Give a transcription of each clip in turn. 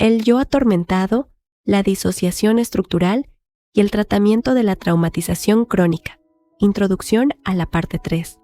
el yo atormentado, la disociación estructural y el tratamiento de la traumatización crónica. Introducción a la parte 3.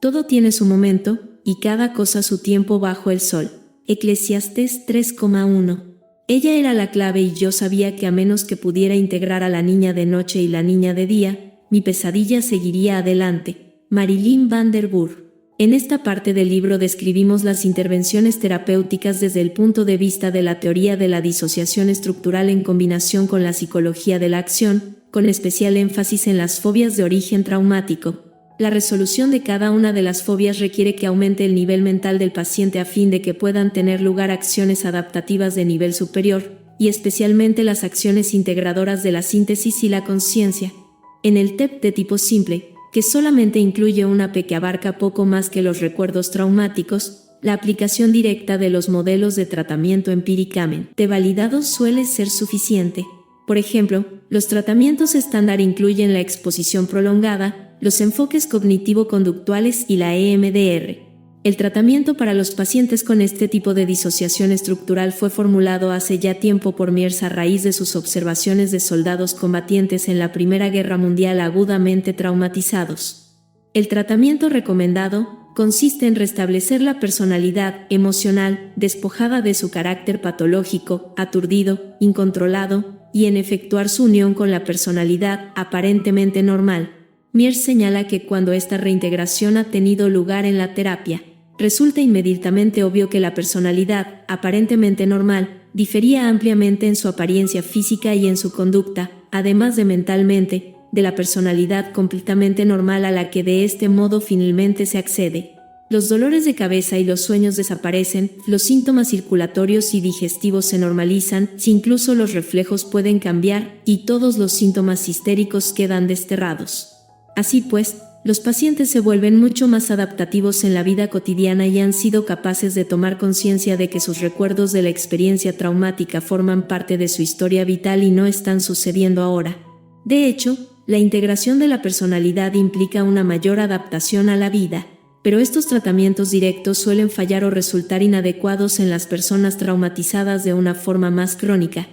Todo tiene su momento, y cada cosa su tiempo bajo el sol. Eclesiastés 3,1. Ella era la clave y yo sabía que a menos que pudiera integrar a la niña de noche y la niña de día, mi pesadilla seguiría adelante. Marilyn van der Burg. En esta parte del libro describimos las intervenciones terapéuticas desde el punto de vista de la teoría de la disociación estructural en combinación con la psicología de la acción, con especial énfasis en las fobias de origen traumático. La resolución de cada una de las fobias requiere que aumente el nivel mental del paciente a fin de que puedan tener lugar acciones adaptativas de nivel superior, y especialmente las acciones integradoras de la síntesis y la conciencia. En el TEP de tipo simple, que solamente incluye una P que abarca poco más que los recuerdos traumáticos, la aplicación directa de los modelos de tratamiento empíricamente validados suele ser suficiente. Por ejemplo, los tratamientos estándar incluyen la exposición prolongada, los enfoques cognitivo-conductuales y la EMDR. El tratamiento para los pacientes con este tipo de disociación estructural fue formulado hace ya tiempo por Mears a raíz de sus observaciones de soldados combatientes en la Primera Guerra Mundial agudamente traumatizados. El tratamiento recomendado consiste en restablecer la personalidad emocional despojada de su carácter patológico, aturdido, incontrolado, y en efectuar su unión con la personalidad aparentemente normal. Mears señala que cuando esta reintegración ha tenido lugar en la terapia, resulta inmediatamente obvio que la personalidad, aparentemente normal, difería ampliamente en su apariencia física y en su conducta, además de mentalmente, de la personalidad completamente normal a la que de este modo finalmente se accede. Los dolores de cabeza y los sueños desaparecen, los síntomas circulatorios y digestivos se normalizan, incluso los reflejos pueden cambiar, y todos los síntomas histéricos quedan desterrados. Así pues, los pacientes se vuelven mucho más adaptativos en la vida cotidiana y han sido capaces de tomar conciencia de que sus recuerdos de la experiencia traumática forman parte de su historia vital y no están sucediendo ahora. De hecho, la integración de la personalidad implica una mayor adaptación a la vida, pero estos tratamientos directos suelen fallar o resultar inadecuados en las personas traumatizadas de una forma más crónica.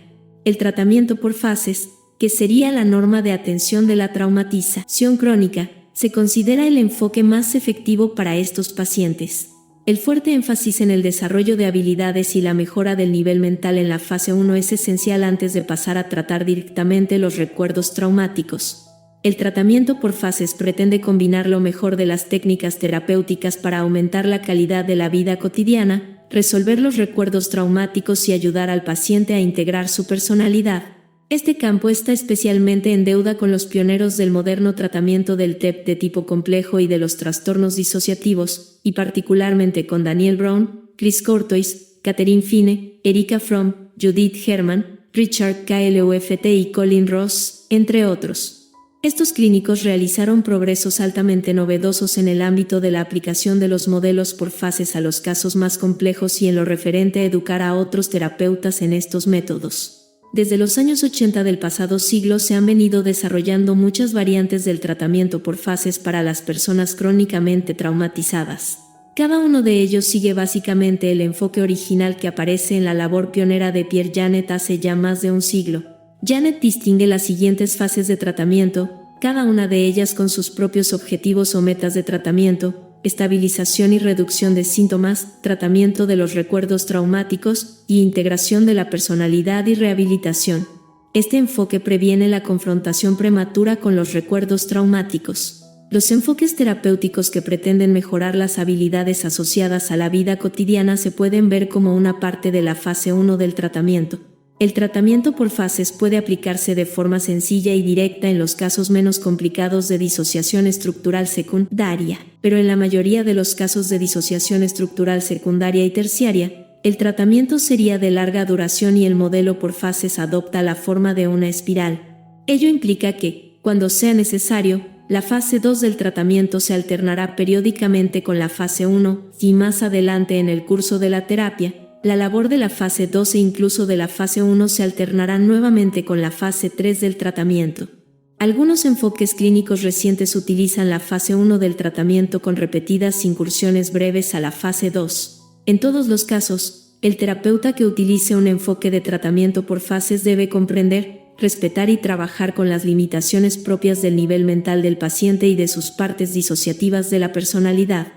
El tratamiento por fases, que sería la norma de atención de la traumatización crónica, se considera el enfoque más efectivo para estos pacientes. El fuerte énfasis en el desarrollo de habilidades y la mejora del nivel mental en la fase 1 es esencial antes de pasar a tratar directamente los recuerdos traumáticos. El tratamiento por fases pretende combinar lo mejor de las técnicas terapéuticas para aumentar la calidad de la vida cotidiana, resolver los recuerdos traumáticos y ayudar al paciente a integrar su personalidad. Este campo está especialmente en deuda con los pioneros del moderno tratamiento del TEP de tipo complejo y de los trastornos disociativos, y particularmente con Daniel Brown, Chris Courtois, Catherine Fine, Erika Fromm, Judith Herman, Richard Kluft y Colin Ross, entre otros. Estos clínicos realizaron progresos altamente novedosos en el ámbito de la aplicación de los modelos por fases a los casos más complejos y en lo referente a educar a otros terapeutas en estos métodos. Desde los años 80 del pasado siglo se han venido desarrollando muchas variantes del tratamiento por fases para las personas crónicamente traumatizadas. Cada uno de ellos sigue básicamente el enfoque original que aparece en la labor pionera de Pierre Janet hace ya más de un siglo. Janet distingue las siguientes fases de tratamiento, cada una de ellas con sus propios objetivos o metas de tratamiento: estabilización y reducción de síntomas, tratamiento de los recuerdos traumáticos y integración de la personalidad y rehabilitación. Este enfoque previene la confrontación prematura con los recuerdos traumáticos. Los enfoques terapéuticos que pretenden mejorar las habilidades asociadas a la vida cotidiana se pueden ver como una parte de la fase 1 del tratamiento. El tratamiento por fases puede aplicarse de forma sencilla y directa en los casos menos complicados de disociación estructural secundaria, pero en la mayoría de los casos de disociación estructural secundaria y terciaria, el tratamiento sería de larga duración y el modelo por fases adopta la forma de una espiral. Ello implica que, cuando sea necesario, la fase 2 del tratamiento se alternará periódicamente con la fase 1 y más adelante en el curso de la terapia, la labor de la fase 2 e incluso de la fase 1 se alternará nuevamente con la fase 3 del tratamiento. Algunos enfoques clínicos recientes utilizan la fase 1 del tratamiento con repetidas incursiones breves a la fase 2. En todos los casos, El terapeuta que utilice un enfoque de tratamiento por fases debe comprender, respetar y trabajar con las limitaciones propias del nivel mental del paciente y de sus partes disociativas de la personalidad.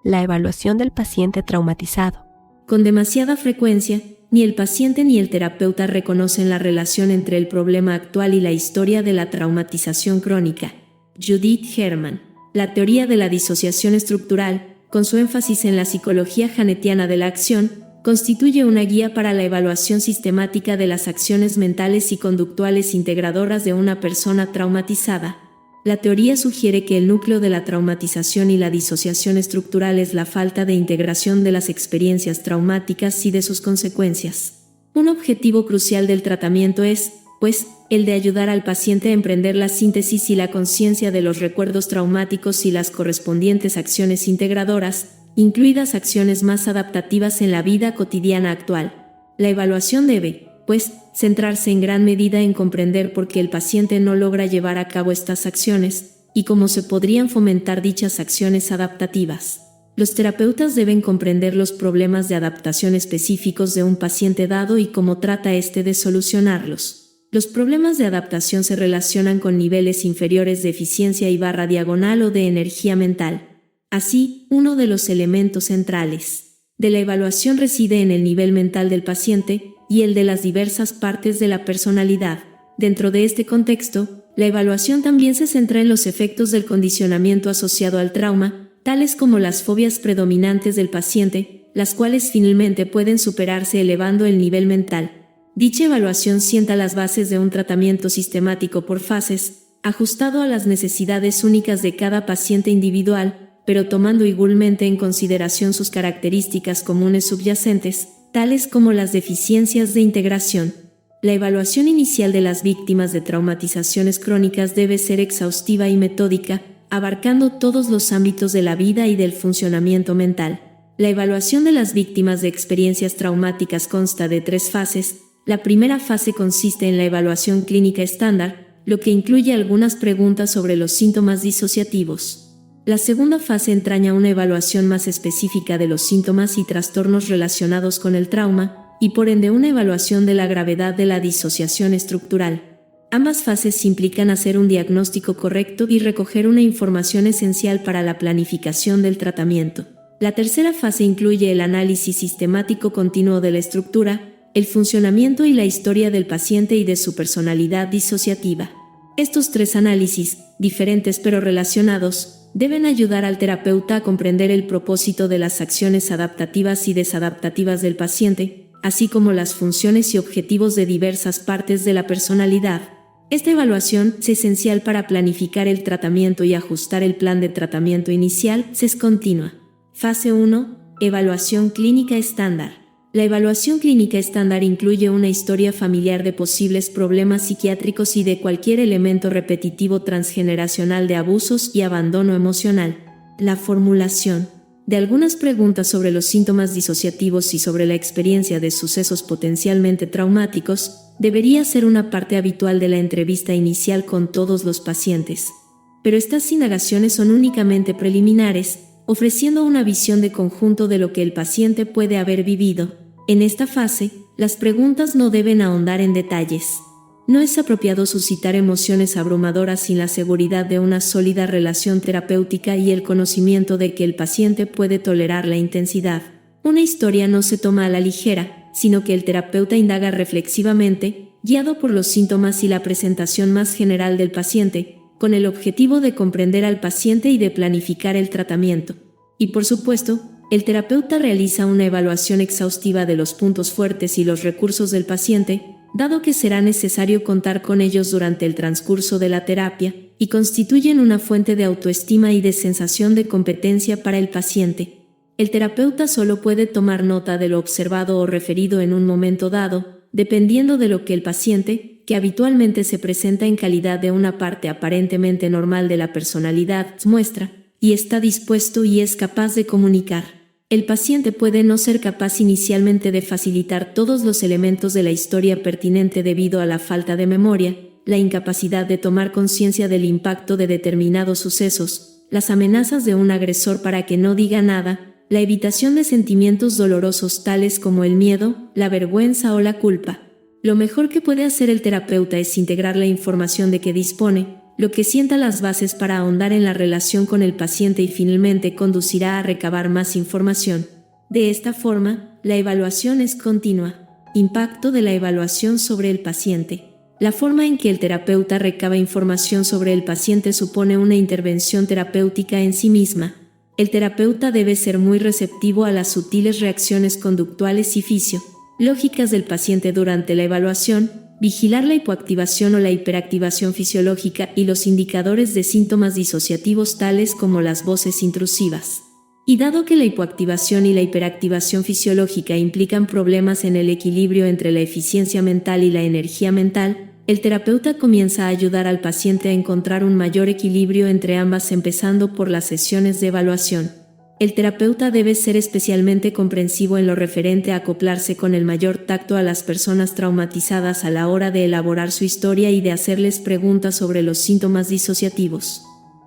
La evaluación del paciente traumatizado. Con demasiada frecuencia, ni el paciente ni el terapeuta reconocen la relación entre el problema actual y la historia de la traumatización crónica. Judith Herman. La teoría de la disociación estructural, con su énfasis en la psicología janetiana de la acción, constituye una guía para la evaluación sistemática de las acciones mentales y conductuales integradoras de una persona traumatizada. La teoría sugiere que el núcleo de la traumatización y la disociación estructural es la falta de integración de las experiencias traumáticas y de sus consecuencias. Un objetivo crucial del tratamiento es, pues, el de ayudar al paciente a emprender la síntesis y la conciencia de los recuerdos traumáticos y las correspondientes acciones integradoras, incluidas acciones más adaptativas en la vida cotidiana actual. La evaluación debe, pues, centrarse en gran medida en comprender por qué el paciente no logra llevar a cabo estas acciones, y cómo se podrían fomentar dichas acciones adaptativas. Los terapeutas deben comprender los problemas de adaptación específicos de un paciente dado y cómo trata éste de solucionarlos. Los problemas de adaptación se relacionan con niveles inferiores de eficiencia y /diagonal o de energía mental. Así, uno de los elementos centrales de la evaluación reside en el nivel mental del paciente y el de las diversas partes de la personalidad. Dentro de este contexto, la evaluación también se centra en los efectos del condicionamiento asociado al trauma, tales como las fobias predominantes del paciente, las cuales finalmente pueden superarse elevando el nivel mental. Dicha evaluación sienta las bases de un tratamiento sistemático por fases, ajustado a las necesidades únicas de cada paciente individual, pero tomando igualmente en consideración sus características comunes subyacentes, tales como las deficiencias de integración. La evaluación inicial de las víctimas de traumatizaciones crónicas debe ser exhaustiva y metódica, abarcando todos los ámbitos de la vida y del funcionamiento mental. La evaluación de las víctimas de experiencias traumáticas consta de 3 fases. La primera fase consiste en la evaluación clínica estándar, lo que incluye algunas preguntas sobre los síntomas disociativos. La segunda fase entraña una evaluación más específica de los síntomas y trastornos relacionados con el trauma, y por ende una evaluación de la gravedad de la disociación estructural. Ambas fases implican hacer un diagnóstico correcto y recoger una información esencial para la planificación del tratamiento. La tercera fase incluye el análisis sistemático continuo de la estructura, el funcionamiento y la historia del paciente y de su personalidad disociativa. Estos 3 análisis, diferentes pero relacionados, deben ayudar al terapeuta a comprender el propósito de las acciones adaptativas y desadaptativas del paciente, así como las funciones y objetivos de diversas partes de la personalidad. Esta evaluación es esencial para planificar el tratamiento y ajustar el plan de tratamiento inicial. Es continua. Fase 1. Evaluación clínica estándar. La evaluación clínica estándar incluye una historia familiar de posibles problemas psiquiátricos y de cualquier elemento repetitivo transgeneracional de abusos y abandono emocional. La formulación de algunas preguntas sobre los síntomas disociativos y sobre la experiencia de sucesos potencialmente traumáticos debería ser una parte habitual de la entrevista inicial con todos los pacientes. Pero estas indagaciones son únicamente preliminares, ofreciendo una visión de conjunto de lo que el paciente puede haber vivido. En esta fase, las preguntas no deben ahondar en detalles. No es apropiado suscitar emociones abrumadoras sin la seguridad de una sólida relación terapéutica y el conocimiento de que el paciente puede tolerar la intensidad. Una historia no se toma a la ligera, sino que el terapeuta indaga reflexivamente, guiado por los síntomas y la presentación más general del paciente, con el objetivo de comprender al paciente y de planificar el tratamiento. Y por supuesto, el terapeuta realiza una evaluación exhaustiva de los puntos fuertes y los recursos del paciente, dado que será necesario contar con ellos durante el transcurso de la terapia, y constituyen una fuente de autoestima y de sensación de competencia para el paciente. El terapeuta solo puede tomar nota de lo observado o referido en un momento dado, dependiendo de lo que el paciente, que habitualmente se presenta en calidad de una parte aparentemente normal de la personalidad, muestra, y está dispuesto y es capaz de comunicar. El paciente puede no ser capaz inicialmente de facilitar todos los elementos de la historia pertinente debido a la falta de memoria, la incapacidad de tomar conciencia del impacto de determinados sucesos, las amenazas de un agresor para que no diga nada, la evitación de sentimientos dolorosos tales como el miedo, la vergüenza o la culpa. Lo mejor que puede hacer el terapeuta es integrar la información de que dispone, lo que sienta las bases para ahondar en la relación con el paciente y finalmente conducirá a recabar más información. De esta forma, la evaluación es continua. Impacto de la evaluación sobre el paciente. La forma en que el terapeuta recaba información sobre el paciente supone una intervención terapéutica en sí misma. El terapeuta debe ser muy receptivo a las sutiles reacciones conductuales y fisiológicas del paciente durante la evaluación, vigilar la hipoactivación o la hiperactivación fisiológica y los indicadores de síntomas disociativos tales como las voces intrusivas. Y dado que la hipoactivación y la hiperactivación fisiológica implican problemas en el equilibrio entre la eficiencia mental y la energía mental, el terapeuta comienza a ayudar al paciente a encontrar un mayor equilibrio entre ambas empezando por las sesiones de evaluación. El terapeuta debe ser especialmente comprensivo en lo referente a acoplarse con el mayor tacto a las personas traumatizadas a la hora de elaborar su historia y de hacerles preguntas sobre los síntomas disociativos.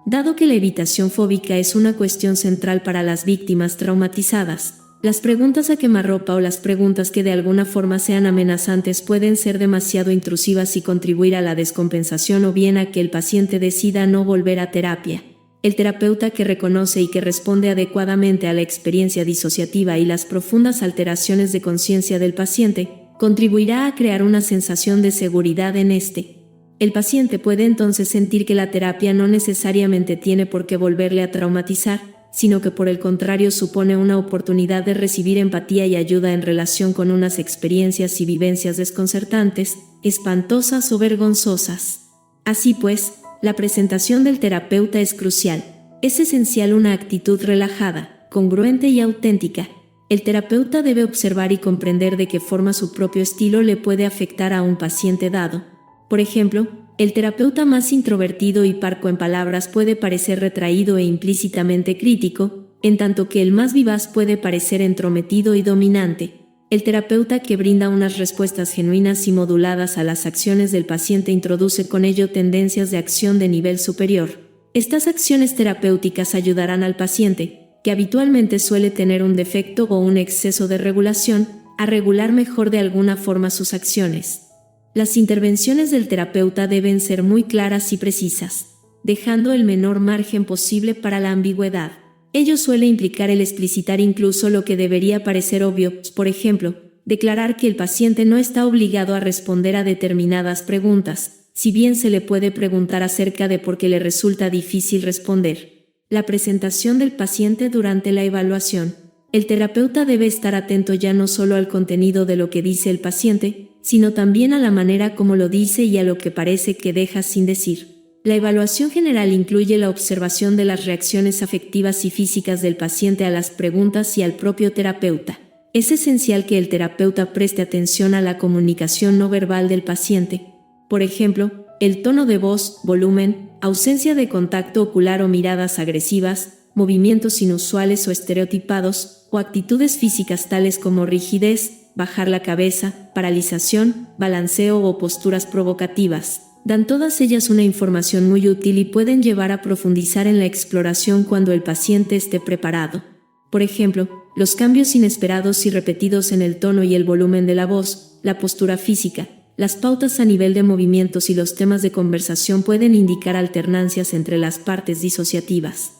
Dado que la evitación fóbica es una cuestión central para las víctimas traumatizadas, las preguntas a quemarropa o las preguntas que de alguna forma sean amenazantes pueden ser demasiado intrusivas y contribuir a la descompensación o bien a que el paciente decida no volver a terapia. El terapeuta que reconoce y que responde adecuadamente a la experiencia disociativa y las profundas alteraciones de conciencia del paciente, contribuirá a crear una sensación de seguridad en este. El paciente puede entonces sentir que la terapia no necesariamente tiene por qué volverle a traumatizar, sino que por el contrario supone una oportunidad de recibir empatía y ayuda en relación con unas experiencias y vivencias desconcertantes, espantosas o vergonzosas. Así pues, la presentación del terapeuta es crucial. Es esencial una actitud relajada, congruente y auténtica. El terapeuta debe observar y comprender de qué forma su propio estilo le puede afectar a un paciente dado. Por ejemplo, el terapeuta más introvertido y parco en palabras puede parecer retraído e implícitamente crítico, en tanto que el más vivaz puede parecer entrometido y dominante. El terapeuta que brinda unas respuestas genuinas y moduladas a las acciones del paciente introduce con ello tendencias de acción de nivel superior. Estas acciones terapéuticas ayudarán al paciente, que habitualmente suele tener un defecto o un exceso de regulación, a regular mejor de alguna forma sus acciones. Las intervenciones del terapeuta deben ser muy claras y precisas, dejando el menor margen posible para la ambigüedad. Ello suele implicar el explicitar incluso lo que debería parecer obvio, por ejemplo, declarar que el paciente no está obligado a responder a determinadas preguntas, si bien se le puede preguntar acerca de por qué le resulta difícil responder. La presentación del paciente durante la evaluación. El terapeuta debe estar atento ya no solo al contenido de lo que dice el paciente, sino también a la manera como lo dice y a lo que parece que deja sin decir. La evaluación general incluye la observación de las reacciones afectivas y físicas del paciente a las preguntas y al propio terapeuta. Es esencial que el terapeuta preste atención a la comunicación no verbal del paciente. Por ejemplo, el tono de voz, volumen, ausencia de contacto ocular o miradas agresivas, movimientos inusuales o estereotipados, o actitudes físicas tales como rigidez, bajar la cabeza, paralización, balanceo o posturas provocativas. Dan todas ellas una información muy útil y pueden llevar a profundizar en la exploración cuando el paciente esté preparado. Por ejemplo, los cambios inesperados y repetidos en el tono y el volumen de la voz, la postura física, las pautas a nivel de movimientos y los temas de conversación pueden indicar alternancias entre las partes disociativas.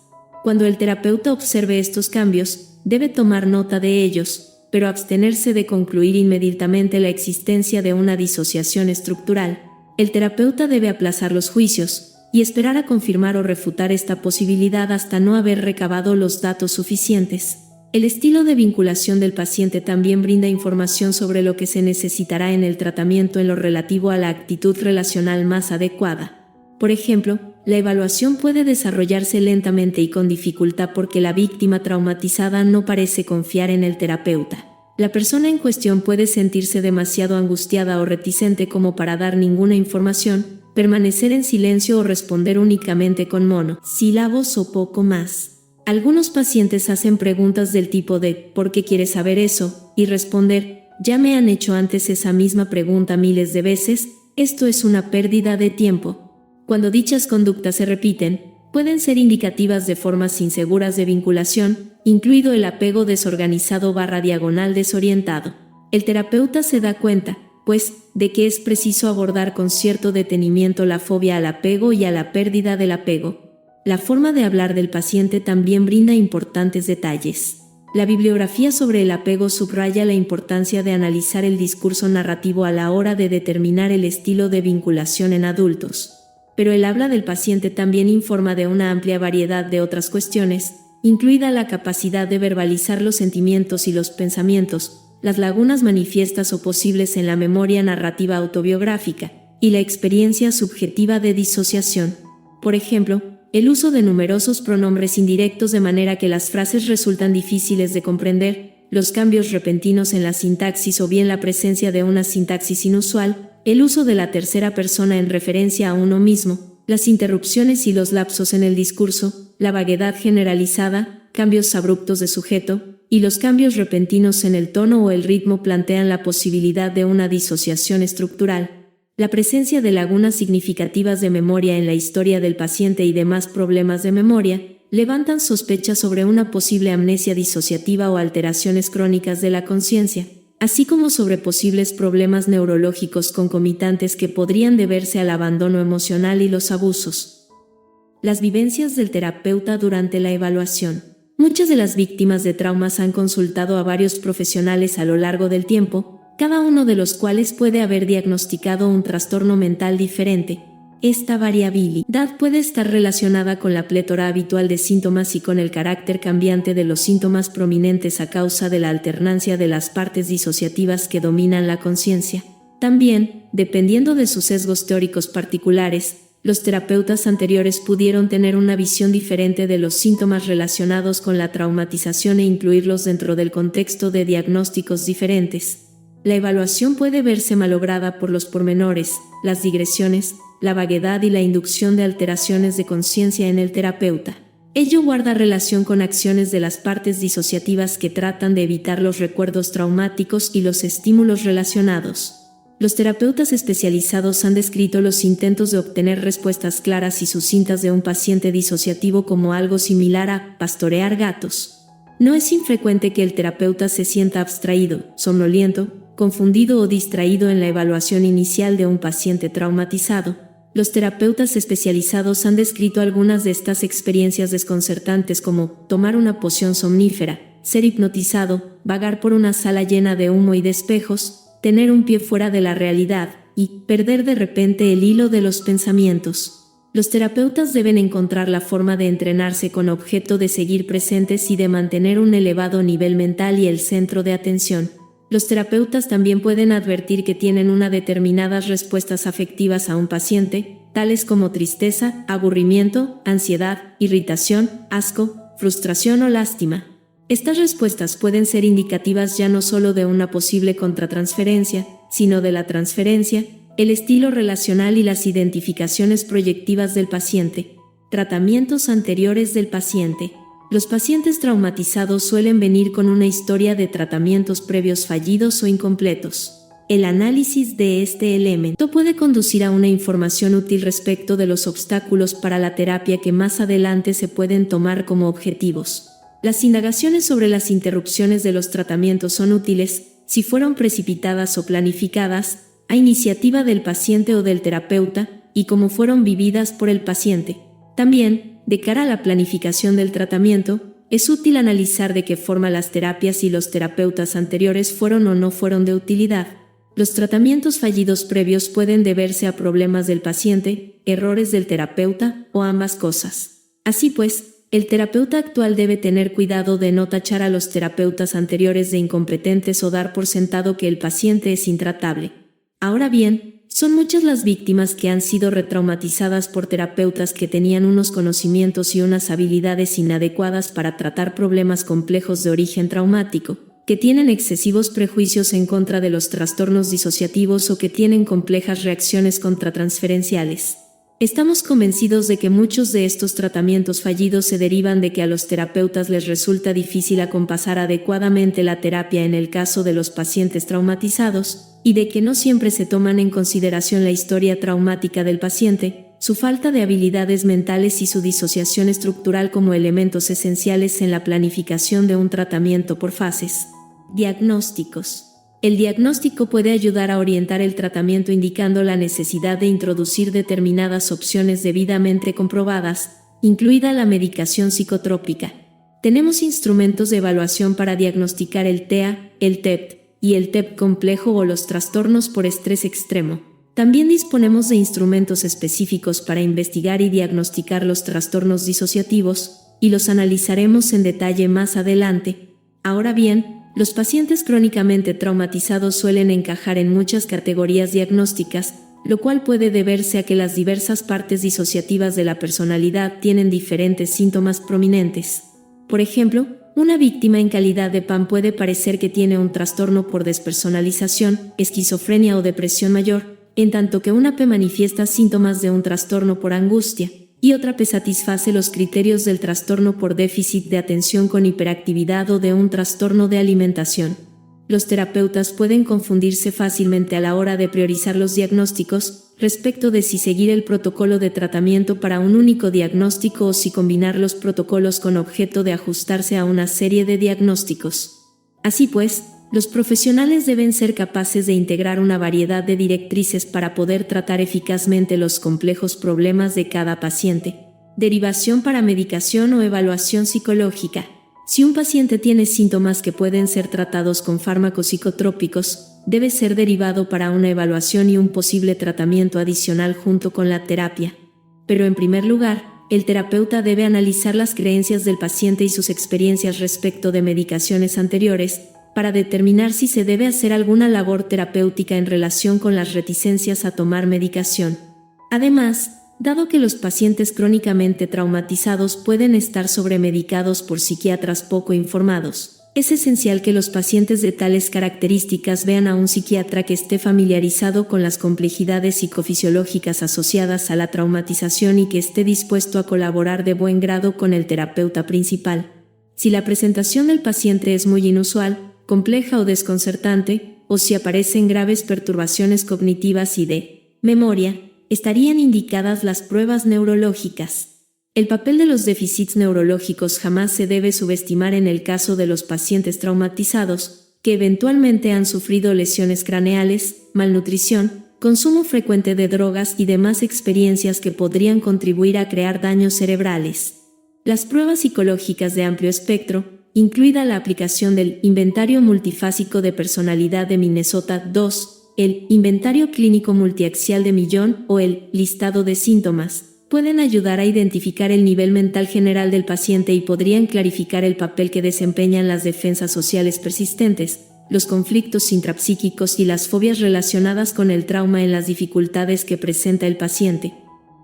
Cuando el terapeuta observe estos cambios, debe tomar nota de ellos, pero abstenerse de concluir inmediatamente la existencia de una disociación estructural. El terapeuta debe aplazar los juicios y esperar a confirmar o refutar esta posibilidad hasta no haber recabado los datos suficientes. El estilo de vinculación del paciente también brinda información sobre lo que se necesitará en el tratamiento en lo relativo a la actitud relacional más adecuada. Por ejemplo, la evaluación puede desarrollarse lentamente y con dificultad porque la víctima traumatizada no parece confiar en el terapeuta. La persona en cuestión puede sentirse demasiado angustiada o reticente como para dar ninguna información, permanecer en silencio o responder únicamente con monosílabos o poco más. Algunos pacientes hacen preguntas del tipo de ¿por qué quieres saber eso? Y responder, ya me han hecho antes esa misma pregunta miles de veces, esto es una pérdida de tiempo. Cuando dichas conductas se repiten, pueden ser indicativas de formas inseguras de vinculación, incluido el apego desorganizado/diagonal desorientado. El terapeuta se da cuenta, pues, de que es preciso abordar con cierto detenimiento la fobia al apego y a la pérdida del apego. La forma de hablar del paciente también brinda importantes detalles. La bibliografía sobre el apego subraya la importancia de analizar el discurso narrativo a la hora de determinar el estilo de vinculación en adultos. Pero el habla del paciente también informa de una amplia variedad de otras cuestiones, incluida la capacidad de verbalizar los sentimientos y los pensamientos, las lagunas manifiestas o posibles en la memoria narrativa autobiográfica, y la experiencia subjetiva de disociación. Por ejemplo, el uso de numerosos pronombres indirectos de manera que las frases resultan difíciles de comprender, los cambios repentinos en la sintaxis o bien la presencia de una sintaxis inusual, el uso de la tercera persona en referencia a uno mismo, las interrupciones y los lapsos en el discurso, la vaguedad generalizada, cambios abruptos de sujeto, y los cambios repentinos en el tono o el ritmo plantean la posibilidad de una disociación estructural. La presencia de lagunas significativas de memoria en la historia del paciente y demás problemas de memoria levantan sospechas sobre una posible amnesia disociativa o alteraciones crónicas de la conciencia, así como sobre posibles problemas neurológicos concomitantes que podrían deberse al abandono emocional y los abusos. Las vivencias del terapeuta durante la evaluación. Muchas de las víctimas de traumas han consultado a varios profesionales a lo largo del tiempo, cada uno de los cuales puede haber diagnosticado un trastorno mental diferente. Esta variabilidad puede estar relacionada con la plétora habitual de síntomas y con el carácter cambiante de los síntomas prominentes a causa de la alternancia de las partes disociativas que dominan la conciencia. También, dependiendo de sus sesgos teóricos particulares, los terapeutas anteriores pudieron tener una visión diferente de los síntomas relacionados con la traumatización e incluirlos dentro del contexto de diagnósticos diferentes. La evaluación puede verse malograda por los pormenores, las digresiones, la vaguedad y la inducción de alteraciones de conciencia en el terapeuta. Ello guarda relación con acciones de las partes disociativas que tratan de evitar los recuerdos traumáticos y los estímulos relacionados. Los terapeutas especializados han descrito los intentos de obtener respuestas claras y sucintas de un paciente disociativo como algo similar a pastorear gatos. No es infrecuente que el terapeuta se sienta abstraído, somnoliento, confundido o distraído en la evaluación inicial de un paciente traumatizado. Los terapeutas especializados han descrito algunas de estas experiencias desconcertantes como tomar una poción somnífera, ser hipnotizado, vagar por una sala llena de humo y de espejos, tener un pie fuera de la realidad y perder de repente el hilo de los pensamientos. Los terapeutas deben encontrar la forma de entrenarse con objeto de seguir presentes y de mantener un elevado nivel mental y el centro de atención. Los terapeutas también pueden advertir que tienen unas determinadas respuestas afectivas a un paciente, tales como tristeza, aburrimiento, ansiedad, irritación, asco, frustración o lástima. Estas respuestas pueden ser indicativas ya no solo de una posible contratransferencia, sino de la transferencia, el estilo relacional y las identificaciones proyectivas del paciente. Tratamientos anteriores del paciente. Los pacientes traumatizados suelen venir con una historia de tratamientos previos fallidos o incompletos. El análisis de este elemento puede conducir a una información útil respecto de los obstáculos para la terapia que más adelante se pueden tomar como objetivos. Las indagaciones sobre las interrupciones de los tratamientos son útiles si fueron precipitadas o planificadas, a iniciativa del paciente o del terapeuta, y cómo fueron vividas por el paciente. También, de cara a la planificación del tratamiento, es útil analizar de qué forma las terapias y los terapeutas anteriores fueron o no fueron de utilidad. Los tratamientos fallidos previos pueden deberse a problemas del paciente, errores del terapeuta o ambas cosas. Así pues, el terapeuta actual debe tener cuidado de no tachar a los terapeutas anteriores de incompetentes o dar por sentado que el paciente es intratable. Ahora bien, son muchas las víctimas que han sido retraumatizadas por terapeutas que tenían unos conocimientos y unas habilidades inadecuadas para tratar problemas complejos de origen traumático, que tienen excesivos prejuicios en contra de los trastornos disociativos o que tienen complejas reacciones contratransferenciales. Estamos convencidos de que muchos de estos tratamientos fallidos se derivan de que a los terapeutas les resulta difícil acompasar adecuadamente la terapia en el caso de los pacientes traumatizados, y de que no siempre se toman en consideración la historia traumática del paciente, su falta de habilidades mentales y su disociación estructural como elementos esenciales en la planificación de un tratamiento por fases. Diagnósticos. El diagnóstico puede ayudar a orientar el tratamiento indicando la necesidad de introducir determinadas opciones debidamente comprobadas, incluida la medicación psicotrópica. Tenemos instrumentos de evaluación para diagnosticar el TEA, el TEPT y el TEP complejo o los trastornos por estrés extremo. También disponemos de instrumentos específicos para investigar y diagnosticar los trastornos disociativos, y los analizaremos en detalle más adelante. Ahora bien, los pacientes crónicamente traumatizados suelen encajar en muchas categorías diagnósticas, lo cual puede deberse a que las diversas partes disociativas de la personalidad tienen diferentes síntomas prominentes. Por ejemplo, una víctima en calidad de PAM puede parecer que tiene un trastorno por despersonalización, esquizofrenia o depresión mayor, en tanto que una P manifiesta síntomas de un trastorno por angustia, y otra P satisface los criterios del trastorno por déficit de atención con hiperactividad o de un trastorno de alimentación. Los terapeutas pueden confundirse fácilmente a la hora de priorizar los diagnósticos respecto de si seguir el protocolo de tratamiento para un único diagnóstico o si combinar los protocolos con objeto de ajustarse a una serie de diagnósticos. Así pues, los profesionales deben ser capaces de integrar una variedad de directrices para poder tratar eficazmente los complejos problemas de cada paciente. Derivación para medicación o evaluación psicológica. Si un paciente tiene síntomas que pueden ser tratados con fármacos psicotrópicos, debe ser derivado para una evaluación y un posible tratamiento adicional junto con la terapia. Pero en primer lugar, el terapeuta debe analizar las creencias del paciente y sus experiencias respecto de medicaciones anteriores, para determinar si se debe hacer alguna labor terapéutica en relación con las reticencias a tomar medicación. Además, dado que los pacientes crónicamente traumatizados pueden estar sobremedicados por psiquiatras poco informados, es esencial que los pacientes de tales características vean a un psiquiatra que esté familiarizado con las complejidades psicofisiológicas asociadas a la traumatización y que esté dispuesto a colaborar de buen grado con el terapeuta principal. Si la presentación del paciente es muy inusual, compleja o desconcertante, o si aparecen graves perturbaciones cognitivas y de memoria, estarían indicadas las pruebas neurológicas. El papel de los déficits neurológicos jamás se debe subestimar en el caso de los pacientes traumatizados, que eventualmente han sufrido lesiones craneales, malnutrición, consumo frecuente de drogas y demás experiencias que podrían contribuir a crear daños cerebrales. Las pruebas psicológicas de amplio espectro, incluida la aplicación del Inventario Multifásico de Personalidad de Minnesota 2, el Inventario Clínico Multiaxial de Millón o el Listado de Síntomas, pueden ayudar a identificar el nivel mental general del paciente y podrían clarificar el papel que desempeñan las defensas sociales persistentes, los conflictos intrapsíquicos y las fobias relacionadas con el trauma en las dificultades que presenta el paciente.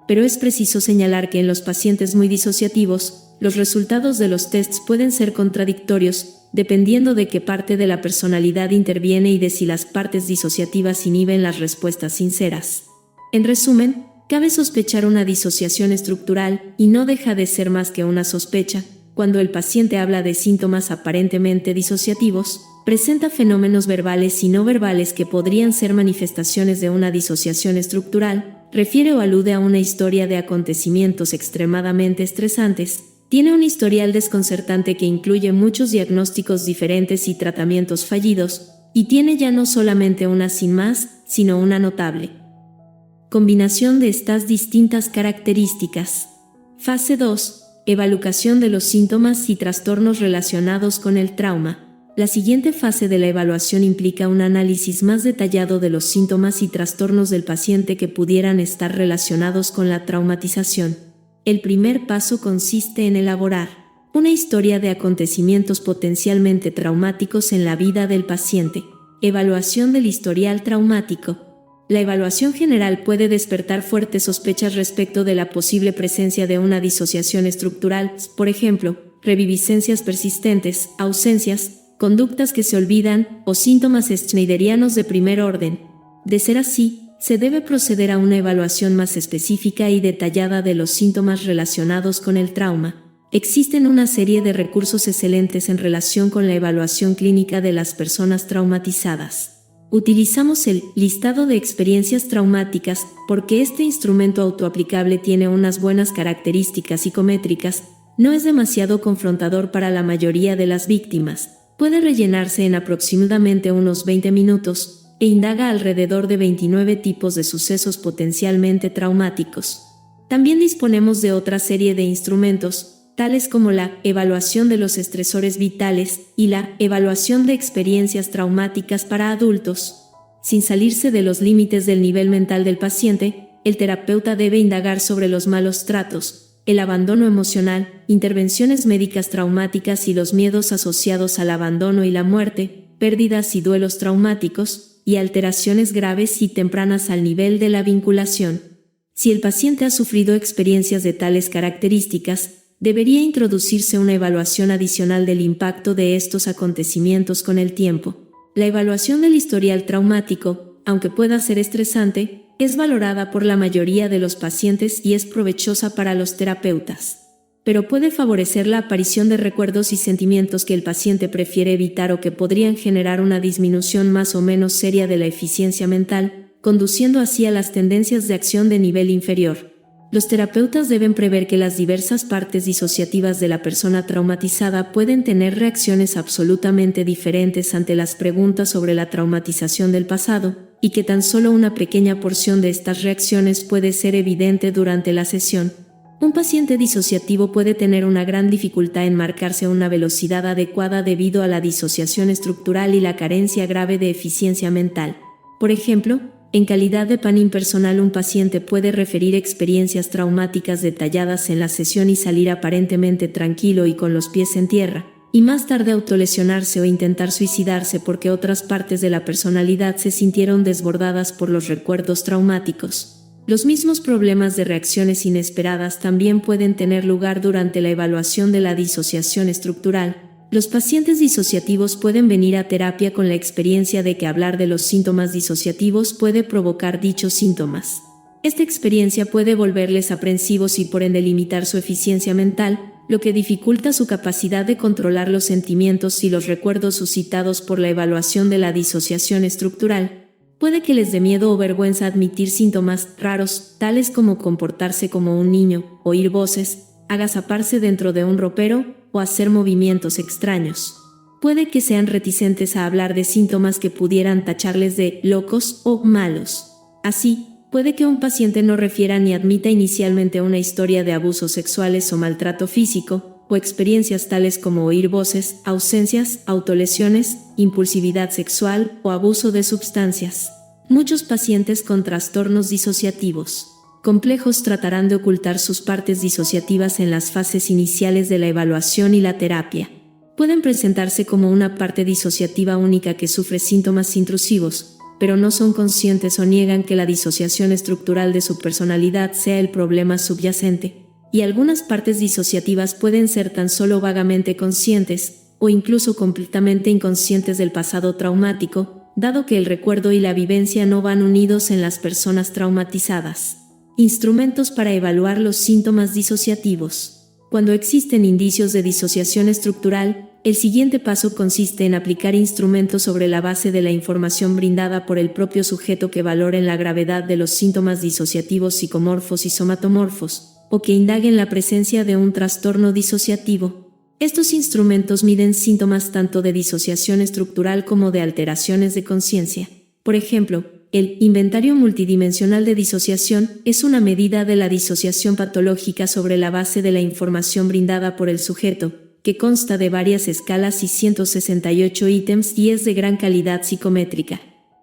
Pero es preciso señalar que en los pacientes muy disociativos, los resultados de los tests pueden ser contradictorios, dependiendo de qué parte de la personalidad interviene y de si las partes disociativas inhiben las respuestas sinceras. En resumen, cabe sospechar una disociación estructural, y no deja de ser más que una sospecha, cuando el paciente habla de síntomas aparentemente disociativos, presenta fenómenos verbales y no verbales que podrían ser manifestaciones de una disociación estructural, refiere o alude a una historia de acontecimientos extremadamente estresantes, tiene un historial desconcertante que incluye muchos diagnósticos diferentes y tratamientos fallidos, y tiene ya no solamente una sin más, sino una notable combinación de estas distintas características. Fase 2. Evaluación de los síntomas y trastornos relacionados con el trauma. La siguiente fase de la evaluación implica un análisis más detallado de los síntomas y trastornos del paciente que pudieran estar relacionados con la traumatización. El primer paso consiste en elaborar una historia de acontecimientos potencialmente traumáticos en la vida del paciente. Evaluación del historial traumático. La evaluación general puede despertar fuertes sospechas respecto de la posible presencia de una disociación estructural, por ejemplo, reviviscencias persistentes, ausencias, conductas que se olvidan o síntomas schneiderianos de primer orden. De ser así, se debe proceder a una evaluación más específica y detallada de los síntomas relacionados con el trauma. Existen una serie de recursos excelentes en relación con la evaluación clínica de las personas traumatizadas. Utilizamos el listado de experiencias traumáticas porque este instrumento autoaplicable tiene unas buenas características psicométricas, no es demasiado confrontador para la mayoría de las víctimas, puede rellenarse en aproximadamente unos 20 minutos e indaga alrededor de 29 tipos de sucesos potencialmente traumáticos. También disponemos de otra serie de instrumentos, tales como la evaluación de los estresores vitales y la evaluación de experiencias traumáticas para adultos. Sin salirse de los límites del nivel mental del paciente, el terapeuta debe indagar sobre los malos tratos, el abandono emocional, intervenciones médicas traumáticas y los miedos asociados al abandono y la muerte, pérdidas y duelos traumáticos, y alteraciones graves y tempranas al nivel de la vinculación. Si el paciente ha sufrido experiencias de tales características, debería introducirse una evaluación adicional del impacto de estos acontecimientos con el tiempo. La evaluación del historial traumático, aunque pueda ser estresante, es valorada por la mayoría de los pacientes y es provechosa para los terapeutas. Pero puede favorecer la aparición de recuerdos y sentimientos que el paciente prefiere evitar o que podrían generar una disminución más o menos seria de la eficiencia mental, conduciendo así a las tendencias de acción de nivel inferior. Los terapeutas deben prever que las diversas partes disociativas de la persona traumatizada pueden tener reacciones absolutamente diferentes ante las preguntas sobre la traumatización del pasado, y que tan solo una pequeña porción de estas reacciones puede ser evidente durante la sesión. Un paciente disociativo puede tener una gran dificultad en marcarse a una velocidad adecuada debido a la disociación estructural y la carencia grave de eficiencia mental. Por ejemplo, en calidad de pan impersonal, un paciente puede referir experiencias traumáticas detalladas en la sesión y salir aparentemente tranquilo y con los pies en tierra, y más tarde autolesionarse o intentar suicidarse porque otras partes de la personalidad se sintieron desbordadas por los recuerdos traumáticos. Los mismos problemas de reacciones inesperadas también pueden tener lugar durante la evaluación de la disociación estructural. Los pacientes disociativos pueden venir a terapia con la experiencia de que hablar de los síntomas disociativos puede provocar dichos síntomas. Esta experiencia puede volverles aprensivos y por ende limitar su eficiencia mental, lo que dificulta su capacidad de controlar los sentimientos y los recuerdos suscitados por la evaluación de la disociación estructural. Puede que les dé miedo o vergüenza admitir síntomas raros, tales como comportarse como un niño, oír voces, agazaparse dentro de un ropero o hacer movimientos extraños. Puede que sean reticentes a hablar de síntomas que pudieran tacharles de locos o malos. Así, puede que un paciente no refiera ni admita inicialmente una historia de abusos sexuales o maltrato físico, o experiencias tales como oír voces, ausencias, autolesiones, impulsividad sexual o abuso de sustancias. Muchos pacientes con trastornos disociativos complejos tratarán de ocultar sus partes disociativas en las fases iniciales de la evaluación y la terapia. Pueden presentarse como una parte disociativa única que sufre síntomas intrusivos, pero no son conscientes o niegan que la disociación estructural de su personalidad sea el problema subyacente. Y algunas partes disociativas pueden ser tan solo vagamente conscientes, o incluso completamente inconscientes del pasado traumático, dado que el recuerdo y la vivencia no van unidos en las personas traumatizadas. Instrumentos para evaluar los síntomas disociativos. Cuando existen indicios de disociación estructural, el siguiente paso consiste en aplicar instrumentos sobre la base de la información brindada por el propio sujeto que valoren la gravedad de los síntomas disociativos psicomorfos y somatomorfos, o que indaguen la presencia de un trastorno disociativo. Estos instrumentos miden síntomas tanto de disociación estructural como de alteraciones de conciencia. Por ejemplo, el inventario multidimensional de disociación es una medida de la disociación patológica sobre la base de la información brindada por el sujeto, que consta de varias escalas y 168 ítems y es de gran calidad psicométrica.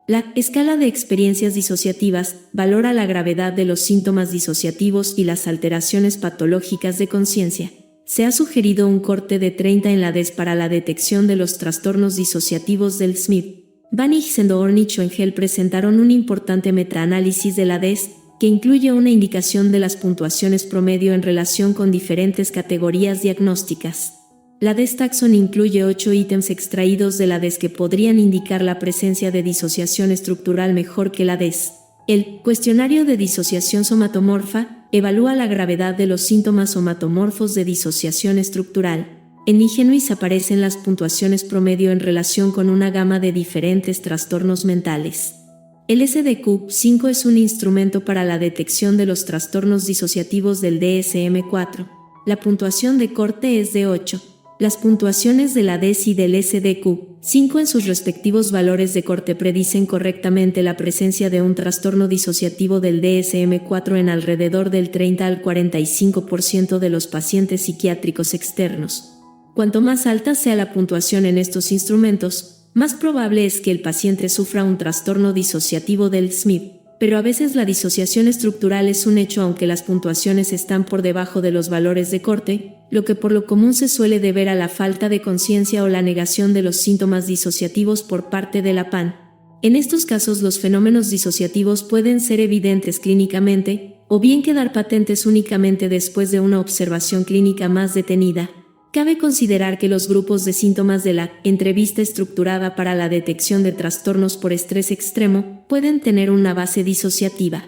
La escala de experiencias disociativas valora la gravedad de los síntomas disociativos y las alteraciones patológicas de conciencia. Se ha sugerido un corte de 30 en la DES para la detección de los trastornos disociativos del SMIP. Van Ixendornich y Engel presentaron un importante metaanálisis de la DES que incluye una indicación de las puntuaciones promedio en relación con diferentes categorías diagnósticas. La DES Taxon incluye 8 ítems extraídos de la DES que podrían indicar la presencia de disociación estructural mejor que la DES. El cuestionario de disociación somatomorfa evalúa la gravedad de los síntomas somatomorfos de disociación estructural. En IGNIS aparecen las puntuaciones promedio en relación con una gama de diferentes trastornos mentales. El SDQ-5 es un instrumento para la detección de los trastornos disociativos del DSM-4. La puntuación de corte es de 8. Las puntuaciones de la DES y del SDQ-5 en sus respectivos valores de corte predicen correctamente la presencia de un trastorno disociativo del DSM-4 en alrededor del 30 al 45% de los pacientes psiquiátricos externos. Cuanto más alta sea la puntuación en estos instrumentos, más probable es que el paciente sufra un trastorno disociativo del SMIP, pero a veces la disociación estructural es un hecho aunque las puntuaciones están por debajo de los valores de corte, lo que por lo común se suele deber a la falta de conciencia o la negación de los síntomas disociativos por parte de la PAN. En estos casos los fenómenos disociativos pueden ser evidentes clínicamente, o bien quedar patentes únicamente después de una observación clínica más detenida. Cabe considerar que los grupos de síntomas de la entrevista estructurada para la detección de trastornos por estrés extremo pueden tener una base disociativa.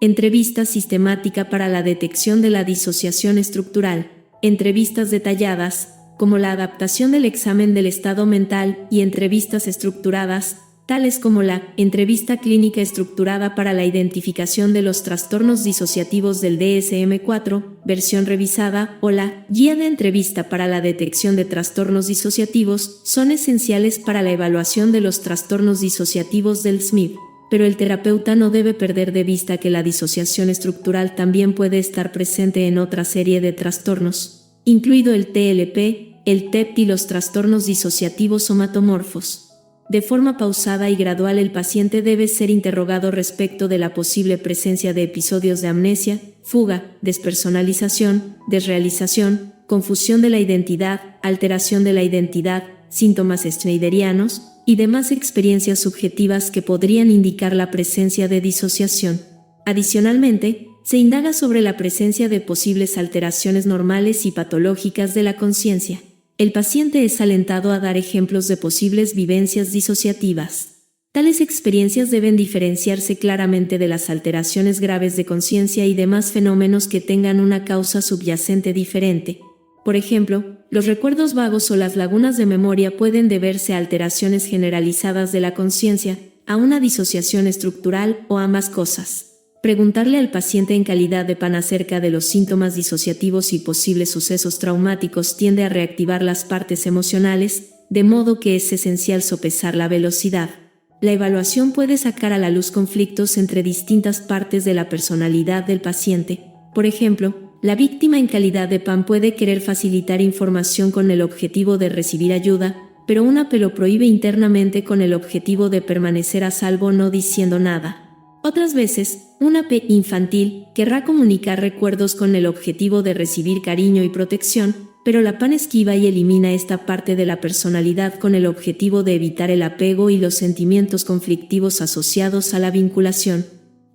Entrevista sistemática para la detección de la disociación estructural. Entrevistas detalladas, como la adaptación del examen del estado mental, y entrevistas estructuradas, tales como la entrevista clínica estructurada para la identificación de los trastornos disociativos del DSM-4, versión revisada, o la guía de entrevista para la detección de trastornos disociativos, son esenciales para la evaluación de los trastornos disociativos del SMIP. Pero el terapeuta no debe perder de vista que la disociación estructural también puede estar presente en otra serie de trastornos, incluido el TLP, el TEPT y los trastornos disociativos somatomorfos. De forma pausada y gradual el paciente debe ser interrogado respecto de la posible presencia de episodios de amnesia, fuga, despersonalización, desrealización, confusión de la identidad, alteración de la identidad, síntomas schneiderianos y demás experiencias subjetivas que podrían indicar la presencia de disociación. Adicionalmente, se indaga sobre la presencia de posibles alteraciones normales y patológicas de la conciencia. El paciente es alentado a dar ejemplos de posibles vivencias disociativas. Tales experiencias deben diferenciarse claramente de las alteraciones graves de conciencia y demás fenómenos que tengan una causa subyacente diferente. Por ejemplo, los recuerdos vagos o las lagunas de memoria pueden deberse a alteraciones generalizadas de la conciencia, a una disociación estructural o ambas cosas. Preguntarle al paciente en calidad de PAN acerca de los síntomas disociativos y posibles sucesos traumáticos tiende a reactivar las partes emocionales, de modo que es esencial sopesar la velocidad. La evaluación puede sacar a la luz conflictos entre distintas partes de la personalidad del paciente. Por ejemplo, la víctima en calidad de PAN puede querer facilitar información con el objetivo de recibir ayuda, pero un AP lo prohíbe internamente con el objetivo de permanecer a salvo no diciendo nada. Otras veces, un AP infantil querrá comunicar recuerdos con el objetivo de recibir cariño y protección, pero la PAN esquiva y elimina esta parte de la personalidad con el objetivo de evitar el apego y los sentimientos conflictivos asociados a la vinculación.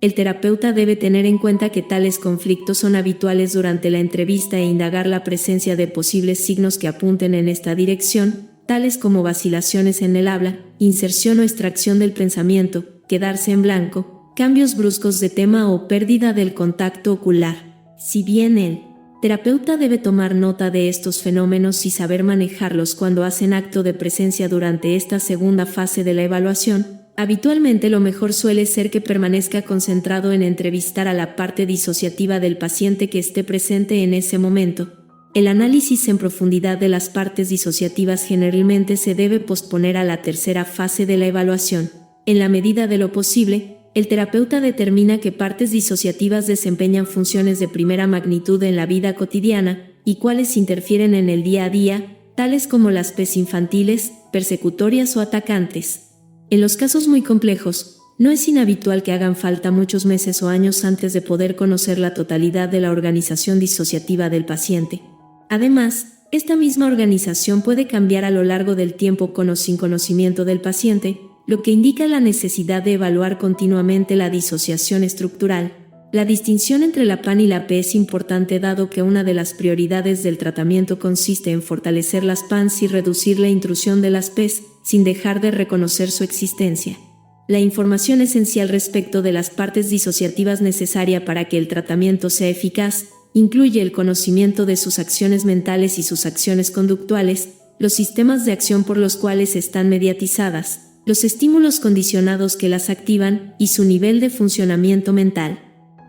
El terapeuta debe tener en cuenta que tales conflictos son habituales durante la entrevista e indagar la presencia de posibles signos que apunten en esta dirección, tales como vacilaciones en el habla, inserción o extracción del pensamiento, quedarse en blanco, cambios bruscos de tema o pérdida del contacto ocular. Si bien el terapeuta debe tomar nota de estos fenómenos y saber manejarlos cuando hacen acto de presencia durante esta segunda fase de la evaluación, habitualmente lo mejor suele ser que permanezca concentrado en entrevistar a la parte disociativa del paciente que esté presente en ese momento. El análisis en profundidad de las partes disociativas generalmente se debe posponer a la tercera fase de la evaluación. En la medida de lo posible, el terapeuta determina qué partes disociativas desempeñan funciones de primera magnitud en la vida cotidiana y cuáles interfieren en el día a día, tales como las PES infantiles, persecutorias o atacantes. En los casos muy complejos, no es inhabitual que hagan falta muchos meses o años antes de poder conocer la totalidad de la organización disociativa del paciente. Además, esta misma organización puede cambiar a lo largo del tiempo con o sin conocimiento del paciente, lo que indica la necesidad de evaluar continuamente la disociación estructural. La distinción entre la PAN y la P es importante dado que una de las prioridades del tratamiento consiste en fortalecer las PANs y reducir la intrusión de las Ps, sin dejar de reconocer su existencia. La información esencial respecto de las partes disociativas necesaria para que el tratamiento sea eficaz incluye el conocimiento de sus acciones mentales y sus acciones conductuales, los sistemas de acción por los cuales están mediatizadas, los estímulos condicionados que las activan y su nivel de funcionamiento mental.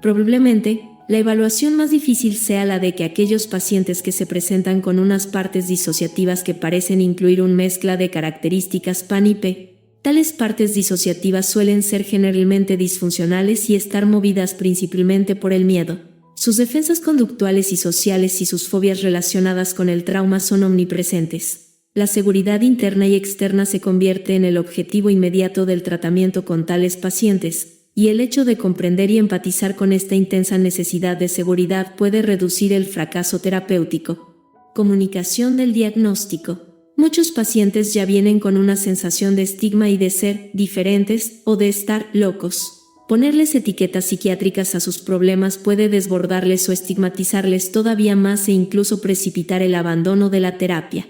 Probablemente, la evaluación más difícil sea la de que aquellos pacientes que se presentan con unas partes disociativas que parecen incluir una mezcla de características PAN y P. Tales partes disociativas suelen ser generalmente disfuncionales y estar movidas principalmente por el miedo. Sus defensas conductuales y sociales y sus fobias relacionadas con el trauma son omnipresentes. La seguridad interna y externa se convierte en el objetivo inmediato del tratamiento con tales pacientes, y el hecho de comprender y empatizar con esta intensa necesidad de seguridad puede reducir el fracaso terapéutico. Comunicación del diagnóstico. Muchos pacientes ya vienen con una sensación de estigma y de ser diferentes o de estar locos. Ponerles etiquetas psiquiátricas a sus problemas puede desbordarles o estigmatizarles todavía más e incluso precipitar el abandono de la terapia.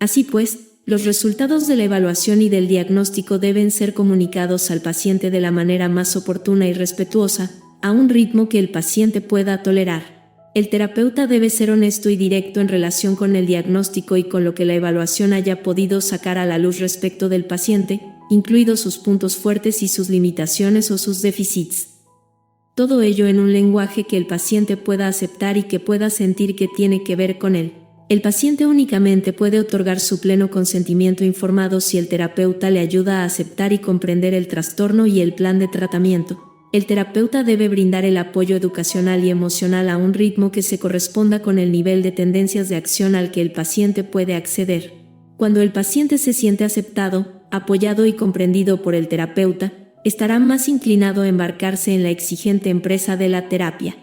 Así pues, los resultados de la evaluación y del diagnóstico deben ser comunicados al paciente de la manera más oportuna y respetuosa, a un ritmo que el paciente pueda tolerar. El terapeuta debe ser honesto y directo en relación con el diagnóstico y con lo que la evaluación haya podido sacar a la luz respecto del paciente, incluidos sus puntos fuertes y sus limitaciones o sus déficits. Todo ello en un lenguaje que el paciente pueda aceptar y que pueda sentir que tiene que ver con él. El paciente únicamente puede otorgar su pleno consentimiento informado si el terapeuta le ayuda a aceptar y comprender el trastorno y el plan de tratamiento. El terapeuta debe brindar el apoyo educacional y emocional a un ritmo que se corresponda con el nivel de tendencias de acción al que el paciente puede acceder. Cuando el paciente se siente aceptado, apoyado y comprendido por el terapeuta, estará más inclinado a embarcarse en la exigente empresa de la terapia.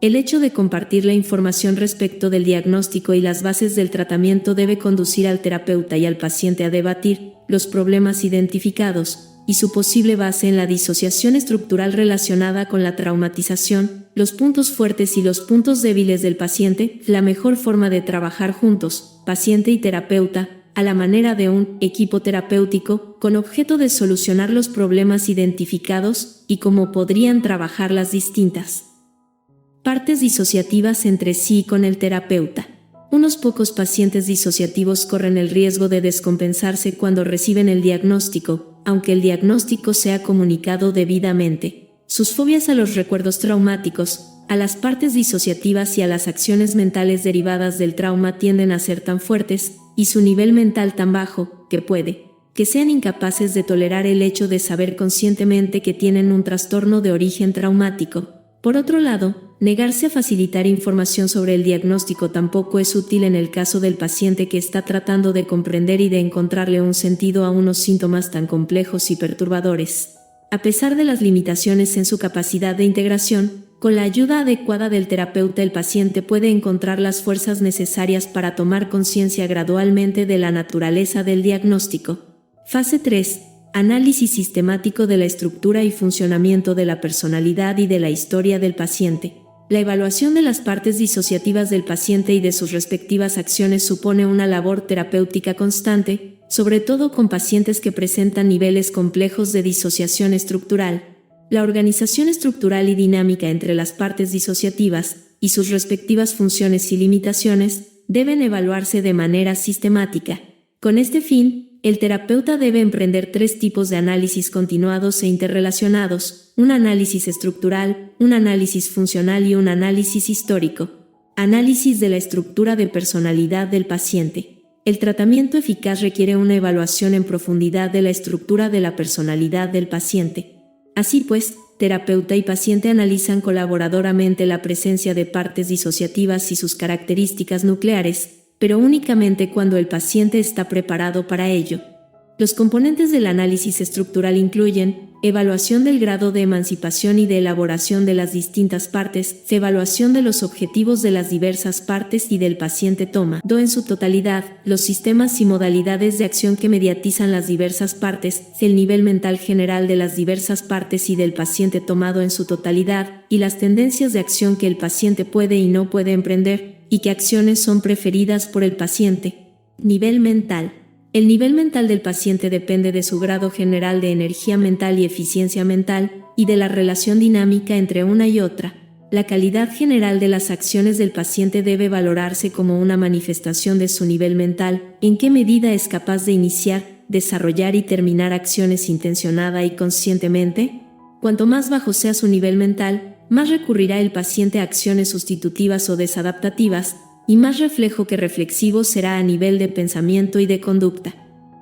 El hecho de compartir la información respecto del diagnóstico y las bases del tratamiento debe conducir al terapeuta y al paciente a debatir los problemas identificados y su posible base en la disociación estructural relacionada con la traumatización, los puntos fuertes y los puntos débiles del paciente, la mejor forma de trabajar juntos, paciente y terapeuta, a la manera de un equipo terapéutico, con objeto de solucionar los problemas identificados y cómo podrían trabajar las distintas partes disociativas entre sí y con el terapeuta. Unos pocos pacientes disociativos corren el riesgo de descompensarse cuando reciben el diagnóstico, aunque el diagnóstico sea comunicado debidamente. Sus fobias a los recuerdos traumáticos, a las partes disociativas y a las acciones mentales derivadas del trauma tienden a ser tan fuertes, y su nivel mental tan bajo, que sean incapaces de tolerar el hecho de saber conscientemente que tienen un trastorno de origen traumático. Por otro lado, negarse a facilitar información sobre el diagnóstico tampoco es útil en el caso del paciente que está tratando de comprender y de encontrarle un sentido a unos síntomas tan complejos y perturbadores. A pesar de las limitaciones en su capacidad de integración, con la ayuda adecuada del terapeuta el paciente puede encontrar las fuerzas necesarias para tomar conciencia gradualmente de la naturaleza del diagnóstico. Fase 3. Análisis sistemático de la estructura y funcionamiento de la personalidad y de la historia del paciente. La evaluación de las partes disociativas del paciente y de sus respectivas acciones supone una labor terapéutica constante, sobre todo con pacientes que presentan niveles complejos de disociación estructural. La organización estructural y dinámica entre las partes disociativas y sus respectivas funciones y limitaciones deben evaluarse de manera sistemática. Con este fin, el terapeuta debe emprender 3 tipos de análisis continuados e interrelacionados: un análisis estructural, un análisis funcional y un análisis histórico. Análisis de la estructura de personalidad del paciente. El tratamiento eficaz requiere una evaluación en profundidad de la estructura de la personalidad del paciente. Así pues, terapeuta y paciente analizan colaboradoramente la presencia de partes disociativas y sus características nucleares, pero únicamente cuando el paciente está preparado para ello. Los componentes del análisis estructural incluyen evaluación del grado de emancipación y de elaboración de las distintas partes, evaluación de los objetivos de las diversas partes y del paciente toma en su totalidad, los sistemas y modalidades de acción que mediatizan las diversas partes, el nivel mental general de las diversas partes y del paciente tomado en su totalidad, y las tendencias de acción que el paciente puede y no puede emprender, y qué acciones son preferidas por el paciente. Nivel mental. El nivel mental del paciente depende de su grado general de energía mental y eficiencia mental, y de la relación dinámica entre una y otra. La calidad general de las acciones del paciente debe valorarse como una manifestación de su nivel mental, en qué medida es capaz de iniciar, desarrollar y terminar acciones intencionada y conscientemente. Cuanto más bajo sea su nivel mental, más recurrirá el paciente a acciones sustitutivas o desadaptativas, y más reflejo que reflexivo será a nivel de pensamiento y de conducta.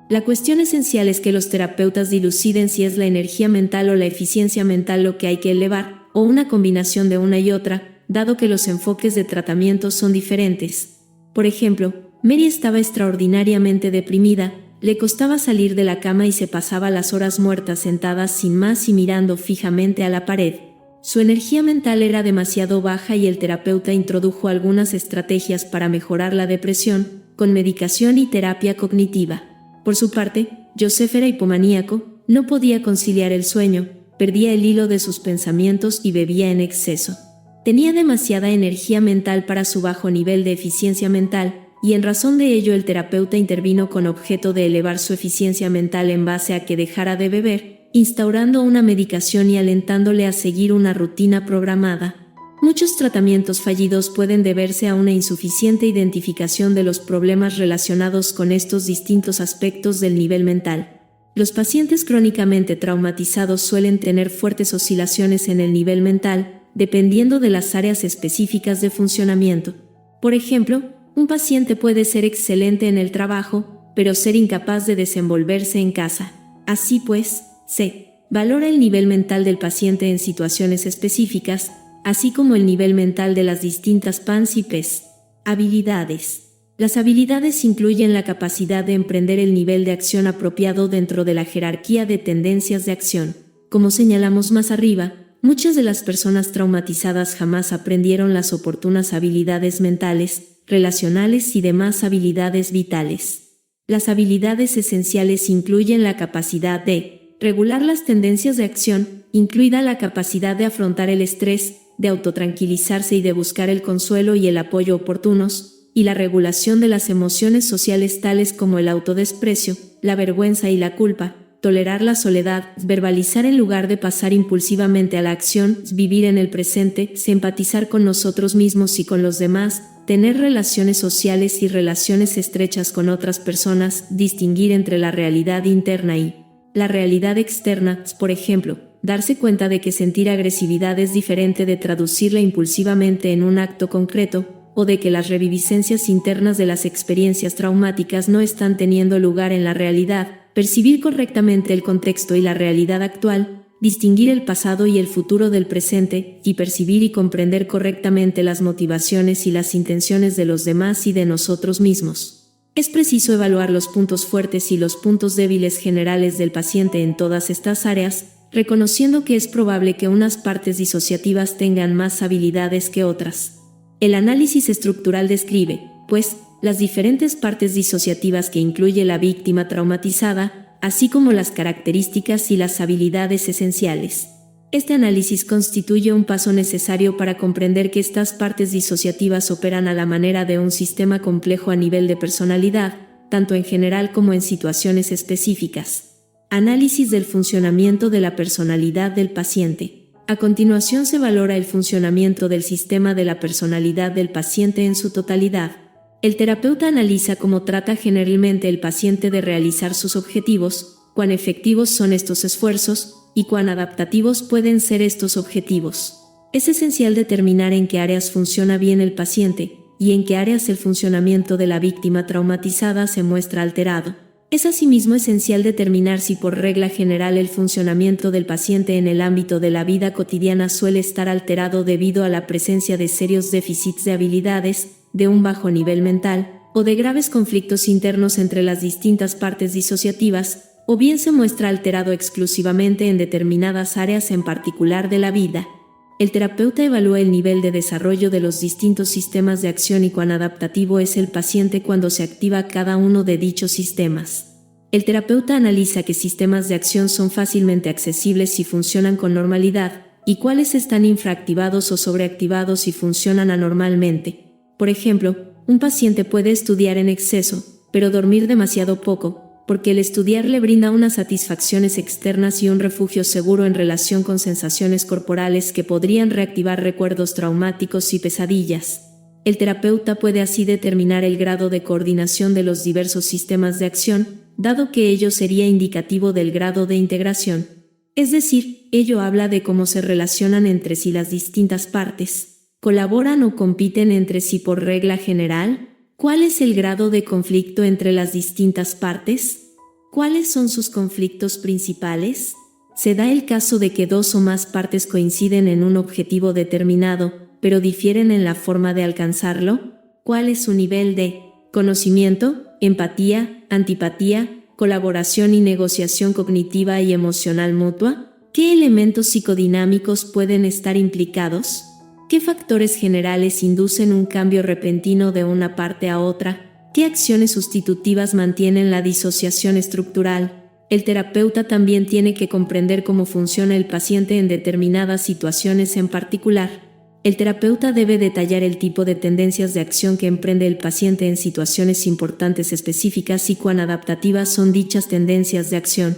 La cuestión esencial es que los terapeutas diluciden si es la energía mental o la eficiencia mental lo que hay que elevar, o una combinación de una y otra, dado que los enfoques de tratamiento son diferentes. Por ejemplo, Mary estaba extraordinariamente deprimida, le costaba salir de la cama y se pasaba las horas muertas sentada sin más y mirando fijamente a la pared. Su energía mental era demasiado baja y el terapeuta introdujo algunas estrategias para mejorar la depresión, con medicación y terapia cognitiva. Por su parte, Joseph era hipomaníaco, no podía conciliar el sueño, perdía el hilo de sus pensamientos y bebía en exceso. Tenía demasiada energía mental para su bajo nivel de eficiencia mental, y en razón de ello el terapeuta intervino con objeto de elevar su eficiencia mental en base a que dejara de beber, instaurando una medicación y alentándole a seguir una rutina programada. Muchos tratamientos fallidos pueden deberse a una insuficiente identificación de los problemas relacionados con estos distintos aspectos del nivel mental. Los pacientes crónicamente traumatizados suelen tener fuertes oscilaciones en el nivel mental, dependiendo de las áreas específicas de funcionamiento. Por ejemplo, un paciente puede ser excelente en el trabajo, pero ser incapaz de desenvolverse en casa. Así pues, se valora el nivel mental del paciente en situaciones específicas, así como el nivel mental de las distintas PANS y PES. Habilidades. Las habilidades incluyen la capacidad de emprender el nivel de acción apropiado dentro de la jerarquía de tendencias de acción. Como señalamos más arriba, muchas de las personas traumatizadas jamás aprendieron las oportunas habilidades mentales, relacionales y demás habilidades vitales. Las habilidades esenciales incluyen la capacidad de regular las tendencias de acción, incluida la capacidad de afrontar el estrés, de autotranquilizarse y de buscar el consuelo y el apoyo oportunos, y la regulación de las emociones sociales tales como el autodesprecio, la vergüenza y la culpa, tolerar la soledad, verbalizar en lugar de pasar impulsivamente a la acción, vivir en el presente, empatizar con nosotros mismos y con los demás, tener relaciones sociales y relaciones estrechas con otras personas, distinguir entre la realidad interna y la realidad externa, por ejemplo, darse cuenta de que sentir agresividad es diferente de traducirla impulsivamente en un acto concreto, o de que las reviviscencias internas de las experiencias traumáticas no están teniendo lugar en la realidad, percibir correctamente el contexto y la realidad actual, distinguir el pasado y el futuro del presente, y percibir y comprender correctamente las motivaciones y las intenciones de los demás y de nosotros mismos. Es preciso evaluar los puntos fuertes y los puntos débiles generales del paciente en todas estas áreas, reconociendo que es probable que unas partes disociativas tengan más habilidades que otras. El análisis estructural describe, pues, las diferentes partes disociativas que incluye la víctima traumatizada, así como las características y las habilidades esenciales. Este análisis constituye un paso necesario para comprender que estas partes disociativas operan a la manera de un sistema complejo a nivel de personalidad, tanto en general como en situaciones específicas. Análisis del funcionamiento de la personalidad del paciente. A continuación se valora el funcionamiento del sistema de la personalidad del paciente en su totalidad. El terapeuta analiza cómo trata generalmente el paciente de realizar sus objetivos, cuán efectivos son estos esfuerzos y cuán adaptativos pueden ser estos objetivos. Es esencial determinar en qué áreas funciona bien el paciente y en qué áreas el funcionamiento de la víctima traumatizada se muestra alterado. Es asimismo esencial determinar si por regla general el funcionamiento del paciente en el ámbito de la vida cotidiana suele estar alterado debido a la presencia de serios déficits de habilidades, de un bajo nivel mental, o de graves conflictos internos entre las distintas partes disociativas, o bien se muestra alterado exclusivamente en determinadas áreas en particular de la vida. El terapeuta evalúa el nivel de desarrollo de los distintos sistemas de acción y cuán adaptativo es el paciente cuando se activa cada uno de dichos sistemas. El terapeuta analiza qué sistemas de acción son fácilmente accesibles y funcionan con normalidad, y cuáles están infraactivados o sobreactivados y funcionan anormalmente. Por ejemplo, un paciente puede estudiar en exceso, pero dormir demasiado poco, porque el estudiar le brinda unas satisfacciones externas y un refugio seguro en relación con sensaciones corporales que podrían reactivar recuerdos traumáticos y pesadillas. El terapeuta puede así determinar el grado de coordinación de los diversos sistemas de acción, dado que ello sería indicativo del grado de integración. Es decir, ello habla de cómo se relacionan entre sí las distintas partes. ¿Colaboran o compiten entre sí por regla general? ¿Cuál es el grado de conflicto entre las distintas partes? ¿Cuáles son sus conflictos principales? ¿Se da el caso de que dos o más partes coinciden en un objetivo determinado, pero difieren en la forma de alcanzarlo? ¿Cuál es su nivel de conocimiento, empatía, antipatía, colaboración y negociación cognitiva y emocional mutua? ¿Qué elementos psicodinámicos pueden estar implicados? ¿Qué factores generales inducen un cambio repentino de una parte a otra? ¿Qué acciones sustitutivas mantienen la disociación estructural? El terapeuta también tiene que comprender cómo funciona el paciente en determinadas situaciones en particular. El terapeuta debe detallar el tipo de tendencias de acción que emprende el paciente en situaciones importantes específicas y cuán adaptativas son dichas tendencias de acción.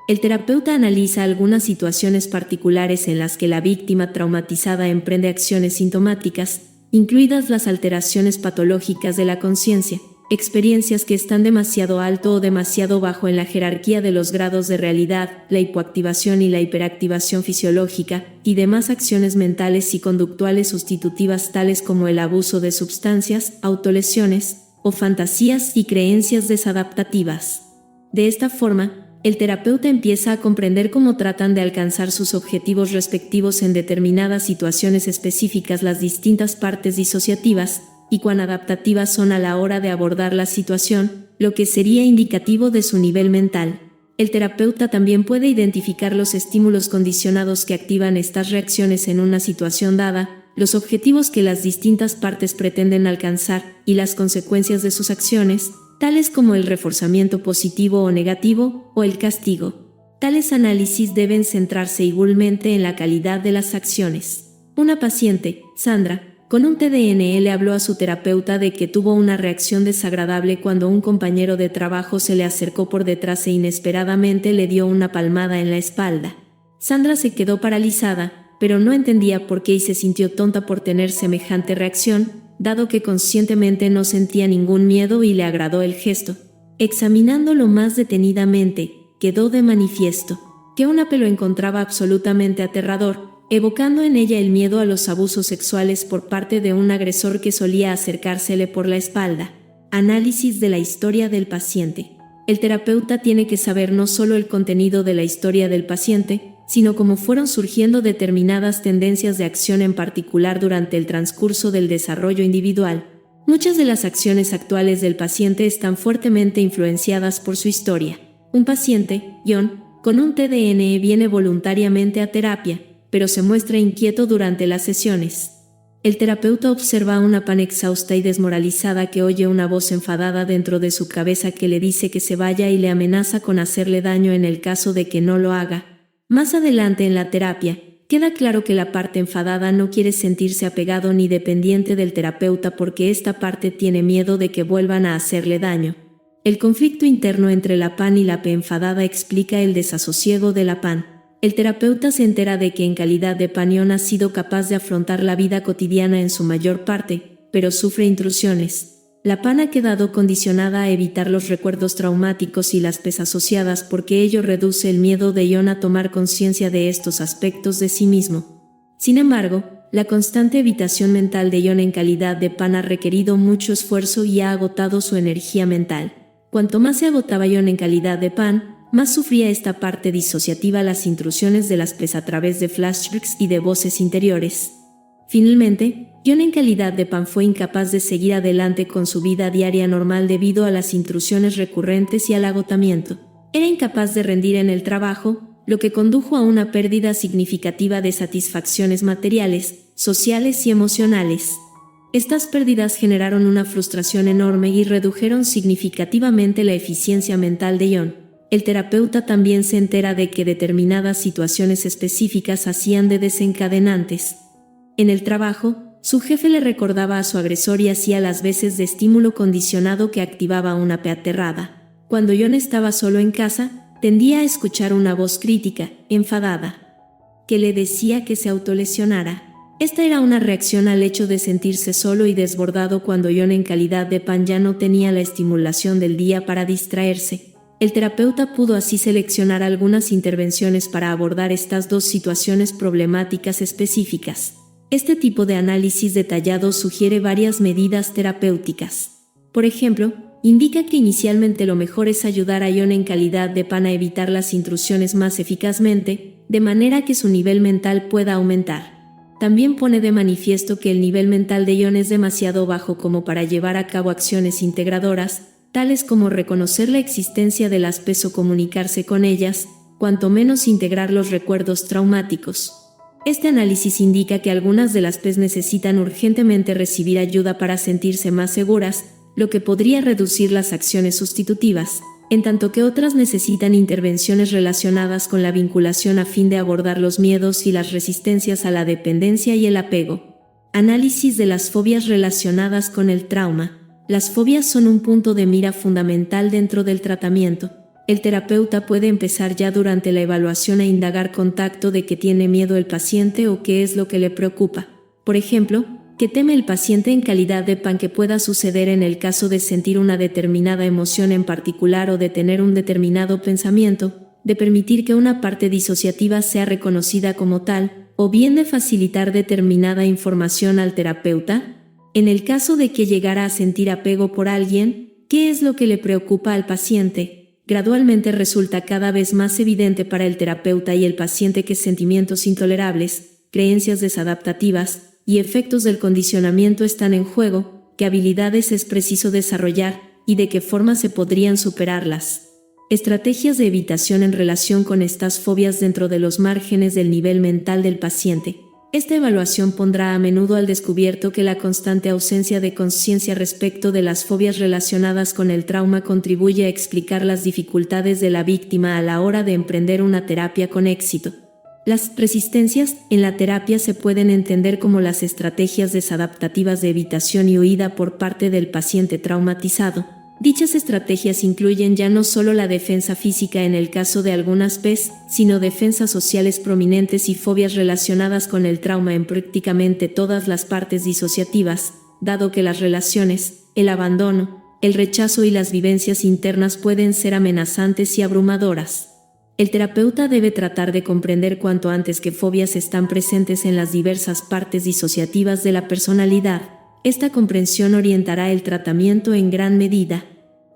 El terapeuta analiza algunas situaciones particulares en las que la víctima traumatizada emprende acciones sintomáticas, incluidas las alteraciones patológicas de la conciencia, experiencias que están demasiado alto o demasiado bajo en la jerarquía de los grados de realidad, la hipoactivación y la hiperactivación fisiológica, y demás acciones mentales y conductuales sustitutivas tales como el abuso de sustancias, autolesiones, o fantasías y creencias desadaptativas. De esta forma, el terapeuta empieza a comprender cómo tratan de alcanzar sus objetivos respectivos en determinadas situaciones específicas las distintas partes disociativas, y cuán adaptativas son a la hora de abordar la situación, lo que sería indicativo de su nivel mental. El terapeuta también puede identificar los estímulos condicionados que activan estas reacciones en una situación dada, los objetivos que las distintas partes pretenden alcanzar y las consecuencias de sus acciones, tales como el reforzamiento positivo o negativo, o el castigo. Tales análisis deben centrarse igualmente en la calidad de las acciones. Una paciente, Sandra, con un TDNE le habló a su terapeuta de que tuvo una reacción desagradable cuando un compañero de trabajo se le acercó por detrás e inesperadamente le dio una palmada en la espalda. Sandra se quedó paralizada, pero no entendía por qué y se sintió tonta por tener semejante reacción, dado que conscientemente no sentía ningún miedo y le agradó el gesto. Examinándolo más detenidamente, quedó de manifiesto que un apelo encontraba absolutamente aterrador, evocando en ella el miedo a los abusos sexuales por parte de un agresor que solía acercársele por la espalda. Análisis de la historia del paciente. El terapeuta tiene que saber no solo el contenido de la historia del paciente, sino cómo fueron surgiendo determinadas tendencias de acción en particular durante el transcurso del desarrollo individual. Muchas de las acciones actuales del paciente están fuertemente influenciadas por su historia. Un paciente, John, con un TDNE viene voluntariamente a terapia, pero se muestra inquieto durante las sesiones. El terapeuta observa a una Pan exhausta y desmoralizada que oye una voz enfadada dentro de su cabeza que le dice que se vaya y le amenaza con hacerle daño en el caso de que no lo haga. Más adelante en la terapia, queda claro que la parte enfadada no quiere sentirse apegado ni dependiente del terapeuta porque esta parte tiene miedo de que vuelvan a hacerle daño. El conflicto interno entre la Pan y la P enfadada explica el desasosiego de la Pan. El terapeuta se entera de que en calidad de Pan John ha sido capaz de afrontar la vida cotidiana en su mayor parte, pero sufre intrusiones. La Pan ha quedado condicionada a evitar los recuerdos traumáticos y las P's asociadas porque ello reduce el miedo de John a tomar conciencia de estos aspectos de sí mismo. Sin embargo, la constante evitación mental de John en calidad de Pan ha requerido mucho esfuerzo y ha agotado su energía mental. Cuanto más se agotaba John en calidad de Pan, más sufría esta parte disociativa las intrusiones de las P's a través de flashbacks y de voces interiores. Finalmente, John en calidad de Pan fue incapaz de seguir adelante con su vida diaria normal debido a las intrusiones recurrentes y al agotamiento. Era incapaz de rendir en el trabajo, lo que condujo a una pérdida significativa de satisfacciones materiales, sociales y emocionales. Estas pérdidas generaron una frustración enorme y redujeron significativamente la eficiencia mental de John. El terapeuta también se entera de que determinadas situaciones específicas hacían de desencadenantes. En el trabajo, su jefe le recordaba a su agresor y hacía las veces de estímulo condicionado que activaba una P aterrada. Cuando John estaba solo en casa, tendía a escuchar una voz crítica, enfadada, que le decía que se autolesionara. Esta era una reacción al hecho de sentirse solo y desbordado cuando John, en calidad de pan, ya no tenía la estimulación del día para distraerse. El terapeuta pudo así seleccionar algunas intervenciones para abordar estas dos situaciones problemáticas específicas. Este tipo de análisis detallado sugiere varias medidas terapéuticas. Por ejemplo, indica que inicialmente lo mejor es ayudar a John, en calidad de pan, a evitar las intrusiones más eficazmente, de manera que su nivel mental pueda aumentar. También pone de manifiesto que el nivel mental de John es demasiado bajo como para llevar a cabo acciones integradoras, tales como reconocer la existencia de las PES o comunicarse con ellas, cuanto menos integrar los recuerdos traumáticos. Este análisis indica que algunas de las PES necesitan urgentemente recibir ayuda para sentirse más seguras, lo que podría reducir las acciones sustitutivas, en tanto que otras necesitan intervenciones relacionadas con la vinculación a fin de abordar los miedos y las resistencias a la dependencia y el apego. Análisis de las fobias relacionadas con el trauma. Las fobias son un punto de mira fundamental dentro del tratamiento. El terapeuta puede empezar ya durante la evaluación a indagar contacto de qué tiene miedo el paciente o qué es lo que le preocupa. Por ejemplo, ¿qué teme el paciente en calidad de pan que pueda suceder en el caso de sentir una determinada emoción en particular o de tener un determinado pensamiento, de permitir que una parte disociativa sea reconocida como tal, o bien de facilitar determinada información al terapeuta? En el caso de que llegara a sentir apego por alguien, ¿qué es lo que le preocupa al paciente? Gradualmente resulta cada vez más evidente para el terapeuta y el paciente que sentimientos intolerables, creencias desadaptativas y efectos del condicionamiento están en juego, qué habilidades es preciso desarrollar y de qué forma se podrían superarlas. Estrategias de evitación en relación con estas fobias dentro de los márgenes del nivel mental del paciente. Esta evaluación pondrá a menudo al descubierto que la constante ausencia de conciencia respecto de las fobias relacionadas con el trauma contribuye a explicar las dificultades de la víctima a la hora de emprender una terapia con éxito. Las resistencias en la terapia se pueden entender como las estrategias desadaptativas de evitación y huida por parte del paciente traumatizado. Dichas estrategias incluyen ya no solo la defensa física en el caso de algunas PES, sino defensas sociales prominentes y fobias relacionadas con el trauma en prácticamente todas las partes disociativas, dado que las relaciones, el abandono, el rechazo y las vivencias internas pueden ser amenazantes y abrumadoras. El terapeuta debe tratar de comprender cuanto antes qué fobias están presentes en las diversas partes disociativas de la personalidad. Esta comprensión orientará el tratamiento en gran medida.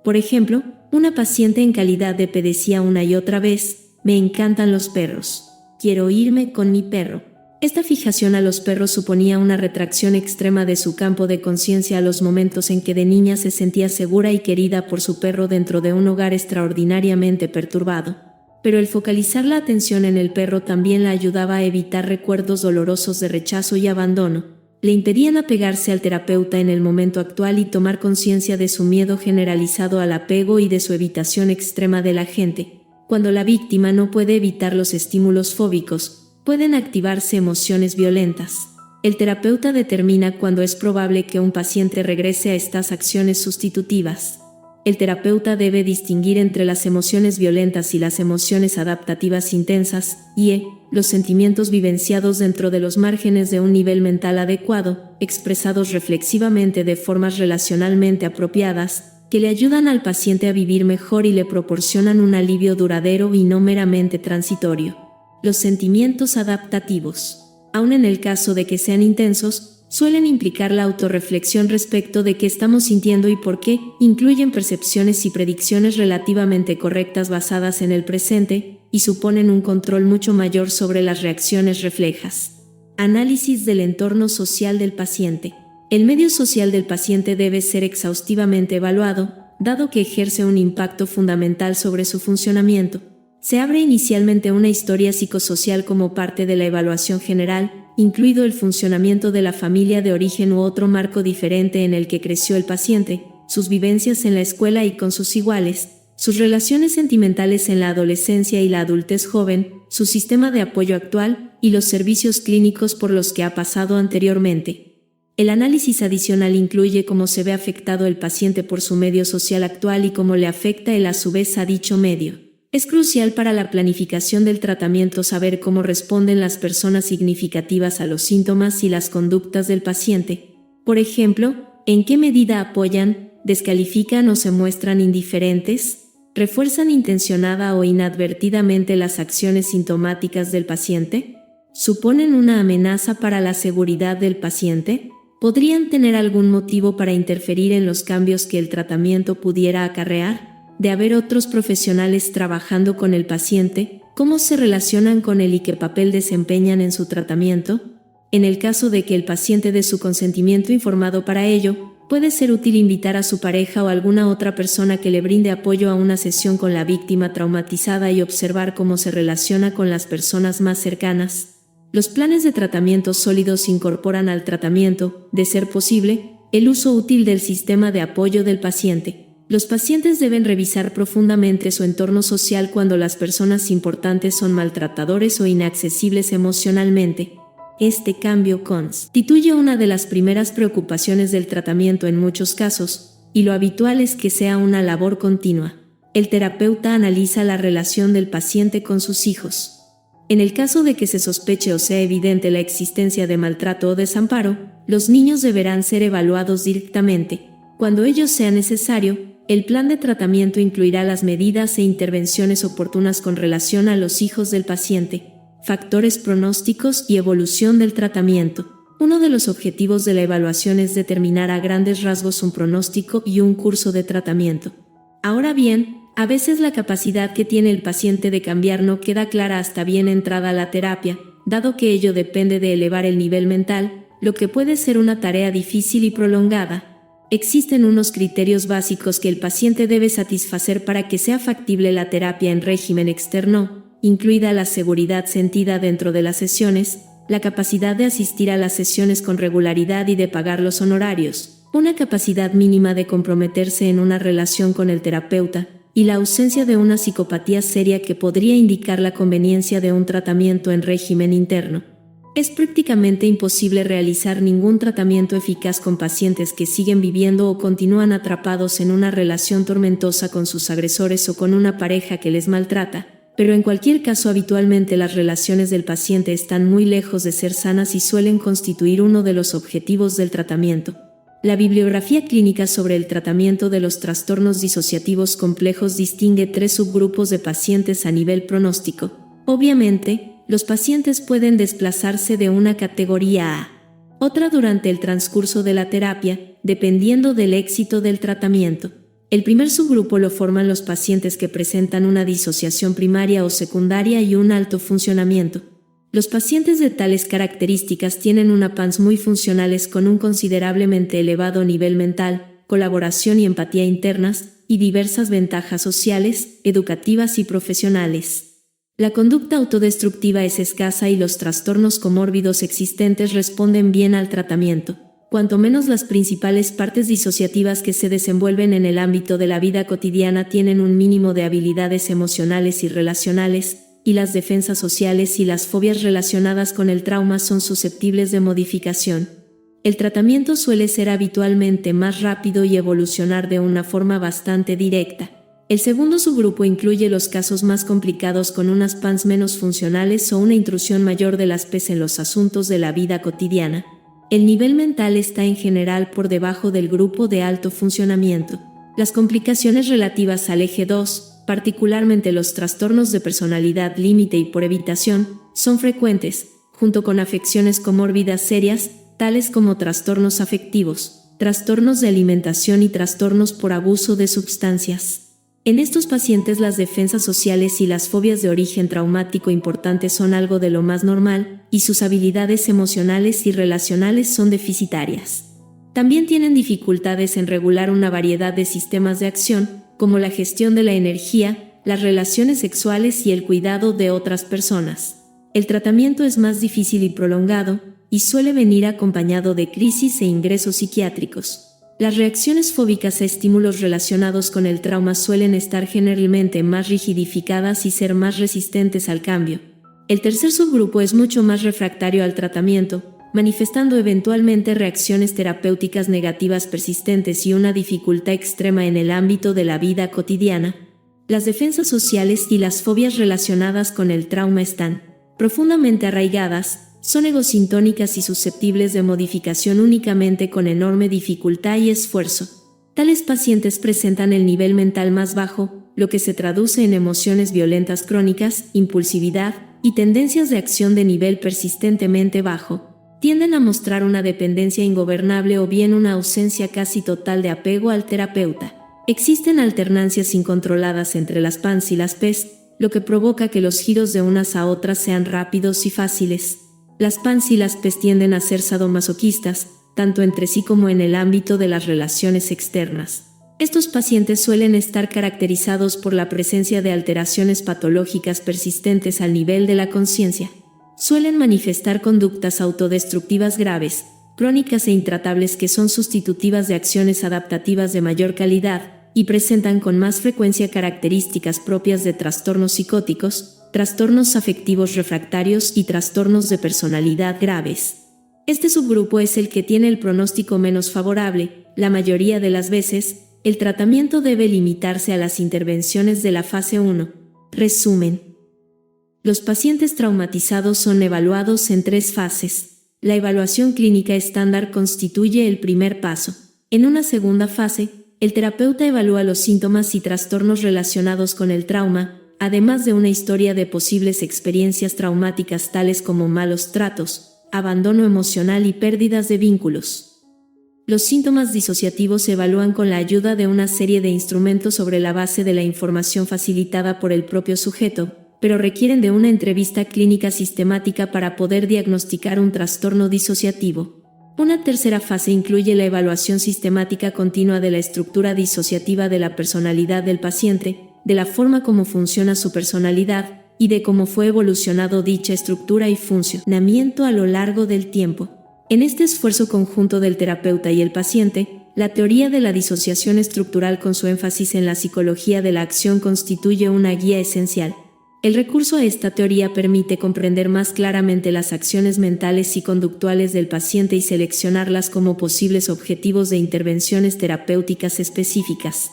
Por ejemplo, una paciente en calidad de P decía una y otra vez: «Me encantan los perros. Quiero irme con mi perro». Esta fijación a los perros suponía una retracción extrema de su campo de conciencia a los momentos en que de niña se sentía segura y querida por su perro dentro de un hogar extraordinariamente perturbado. Pero el focalizar la atención en el perro también la ayudaba a evitar recuerdos dolorosos de rechazo y abandono. Le impedían apegarse al terapeuta en el momento actual y tomar conciencia de su miedo generalizado al apego y de su evitación extrema de la gente. Cuando la víctima no puede evitar los estímulos fóbicos, pueden activarse emociones violentas. El terapeuta determina cuándo es probable que un paciente regrese a estas acciones sustitutivas. El terapeuta debe distinguir entre las emociones violentas y las emociones adaptativas intensas, y los sentimientos vivenciados dentro de los márgenes de un nivel mental adecuado, expresados reflexivamente de formas relacionalmente apropiadas, que le ayudan al paciente a vivir mejor y le proporcionan un alivio duradero y no meramente transitorio. Los sentimientos adaptativos, aun en el caso de que sean intensos, suelen implicar la autorreflexión respecto de qué estamos sintiendo y por qué, incluyen percepciones y predicciones relativamente correctas basadas en el presente, y suponen un control mucho mayor sobre las reacciones reflejas. Análisis del entorno social del paciente. El medio social del paciente debe ser exhaustivamente evaluado, dado que ejerce un impacto fundamental sobre su funcionamiento. Se abre inicialmente una historia psicosocial como parte de la evaluación general, incluido el funcionamiento de la familia de origen u otro marco diferente en el que creció el paciente, sus vivencias en la escuela y con sus iguales, sus relaciones sentimentales en la adolescencia y la adultez joven, su sistema de apoyo actual y los servicios clínicos por los que ha pasado anteriormente. El análisis adicional incluye cómo se ve afectado el paciente por su medio social actual y cómo le afecta él a su vez a dicho medio. Es crucial para la planificación del tratamiento saber cómo responden las personas significativas a los síntomas y las conductas del paciente. Por ejemplo, ¿en qué medida apoyan, descalifican o se muestran indiferentes? ¿Refuerzan intencionada o inadvertidamente las acciones sintomáticas del paciente? ¿Suponen una amenaza para la seguridad del paciente? ¿Podrían tener algún motivo para interferir en los cambios que el tratamiento pudiera acarrear? De haber otros profesionales trabajando con el paciente, ¿cómo se relacionan con él y qué papel desempeñan en su tratamiento? En el caso de que el paciente dé su consentimiento informado para ello, puede ser útil invitar a su pareja o alguna otra persona que le brinde apoyo a una sesión con la víctima traumatizada y observar cómo se relaciona con las personas más cercanas. Los planes de tratamiento sólidos incorporan al tratamiento, de ser posible, el uso útil del sistema de apoyo del paciente. Los pacientes deben revisar profundamente su entorno social cuando las personas importantes son maltratadores o inaccesibles emocionalmente. Este cambio constituye una de las primeras preocupaciones del tratamiento en muchos casos, y lo habitual es que sea una labor continua. El terapeuta analiza la relación del paciente con sus hijos. En el caso de que se sospeche o sea evidente la existencia de maltrato o desamparo, los niños deberán ser evaluados directamente. Cuando ello sea necesario, el plan de tratamiento incluirá las medidas e intervenciones oportunas con relación a los hijos del paciente. Factores pronósticos y evolución del tratamiento. Uno de los objetivos de la evaluación es determinar a grandes rasgos un pronóstico y un curso de tratamiento. Ahora bien, a veces la capacidad que tiene el paciente de cambiar no queda clara hasta bien entrada la terapia, dado que ello depende de elevar el nivel mental, lo que puede ser una tarea difícil y prolongada. Existen unos criterios básicos que el paciente debe satisfacer para que sea factible la terapia en régimen externo, incluida la seguridad sentida dentro de las sesiones, la capacidad de asistir a las sesiones con regularidad y de pagar los honorarios, una capacidad mínima de comprometerse en una relación con el terapeuta, y la ausencia de una psicopatía seria que podría indicar la conveniencia de un tratamiento en régimen interno. Es prácticamente imposible realizar ningún tratamiento eficaz con pacientes que siguen viviendo o continúan atrapados en una relación tormentosa con sus agresores o con una pareja que les maltrata. Pero en cualquier caso habitualmente las relaciones del paciente están muy lejos de ser sanas y suelen constituir uno de los objetivos del tratamiento. La bibliografía clínica sobre el tratamiento de los trastornos disociativos complejos distingue 3 subgrupos de pacientes a nivel pronóstico. Obviamente, los pacientes pueden desplazarse de una categoría a otra durante el transcurso de la terapia, dependiendo del éxito del tratamiento. El primer subgrupo lo forman los pacientes que presentan una disociación primaria o secundaria y un alto funcionamiento. Los pacientes de tales características tienen una PANS muy funcionales con un considerablemente elevado nivel mental, colaboración y empatía internas, y diversas ventajas sociales, educativas y profesionales. La conducta autodestructiva es escasa y los trastornos comórbidos existentes responden bien al tratamiento. Cuanto menos las principales partes disociativas que se desenvuelven en el ámbito de la vida cotidiana tienen un mínimo de habilidades emocionales y relacionales, y las defensas sociales y las fobias relacionadas con el trauma son susceptibles de modificación. El tratamiento suele ser habitualmente más rápido y evolucionar de una forma bastante directa. El segundo subgrupo incluye los casos más complicados con unas PANS menos funcionales o una intrusión mayor de las PES en los asuntos de la vida cotidiana. El nivel mental está en general por debajo del grupo de alto funcionamiento. Las complicaciones relativas al eje 2, particularmente los trastornos de personalidad límite y por evitación, son frecuentes, junto con afecciones comórbidas serias, tales como trastornos afectivos, trastornos de alimentación y trastornos por abuso de sustancias. En estos pacientes las defensas sociales y las fobias de origen traumático importante son algo de lo más normal, y sus habilidades emocionales y relacionales son deficitarias. También tienen dificultades en regular una variedad de sistemas de acción, como la gestión de la energía, las relaciones sexuales y el cuidado de otras personas. El tratamiento es más difícil y prolongado, y suele venir acompañado de crisis e ingresos psiquiátricos. Las reacciones fóbicas a estímulos relacionados con el trauma suelen estar generalmente más rigidificadas y ser más resistentes al cambio. El tercer subgrupo es mucho más refractario al tratamiento, manifestando eventualmente reacciones terapéuticas negativas persistentes y una dificultad extrema en el ámbito de la vida cotidiana. Las defensas sociales y las fobias relacionadas con el trauma están profundamente arraigadas, son egosintónicas y susceptibles de modificación únicamente con enorme dificultad y esfuerzo. Tales pacientes presentan el nivel mental más bajo, lo que se traduce en emociones violentas crónicas, impulsividad y tendencias de acción de nivel persistentemente bajo. Tienden a mostrar una dependencia ingobernable o bien una ausencia casi total de apego al terapeuta. Existen alternancias incontroladas entre las PANS y las PES, lo que provoca que los giros de unas a otras sean rápidos y fáciles. Las PANS y las PES tienden a ser sadomasoquistas, tanto entre sí como en el ámbito de las relaciones externas. Estos pacientes suelen estar caracterizados por la presencia de alteraciones patológicas persistentes al nivel de la conciencia. Suelen manifestar conductas autodestructivas graves, crónicas e intratables que son sustitutivas de acciones adaptativas de mayor calidad y presentan con más frecuencia características propias de trastornos psicóticos, trastornos afectivos refractarios y trastornos de personalidad graves. Este subgrupo es el que tiene el pronóstico menos favorable. La mayoría de las veces, el tratamiento debe limitarse a las intervenciones de la fase 1. Resumen. Los pacientes traumatizados son evaluados en 3 fases. La evaluación clínica estándar constituye el primer paso. En una segunda fase, el terapeuta evalúa los síntomas y trastornos relacionados con el trauma, además de una historia de posibles experiencias traumáticas tales como malos tratos, abandono emocional y pérdidas de vínculos. Los síntomas disociativos se evalúan con la ayuda de una serie de instrumentos sobre la base de la información facilitada por el propio sujeto, pero requieren de una entrevista clínica sistemática para poder diagnosticar un trastorno disociativo. Una tercera fase incluye la evaluación sistemática continua de la estructura disociativa de la personalidad del paciente, de la forma como funciona su personalidad y de cómo fue evolucionado dicha estructura y funcionamiento a lo largo del tiempo. En este esfuerzo conjunto del terapeuta y el paciente, la teoría de la disociación estructural con su énfasis en la psicología de la acción constituye una guía esencial. El recurso a esta teoría permite comprender más claramente las acciones mentales y conductuales del paciente y seleccionarlas como posibles objetivos de intervenciones terapéuticas específicas.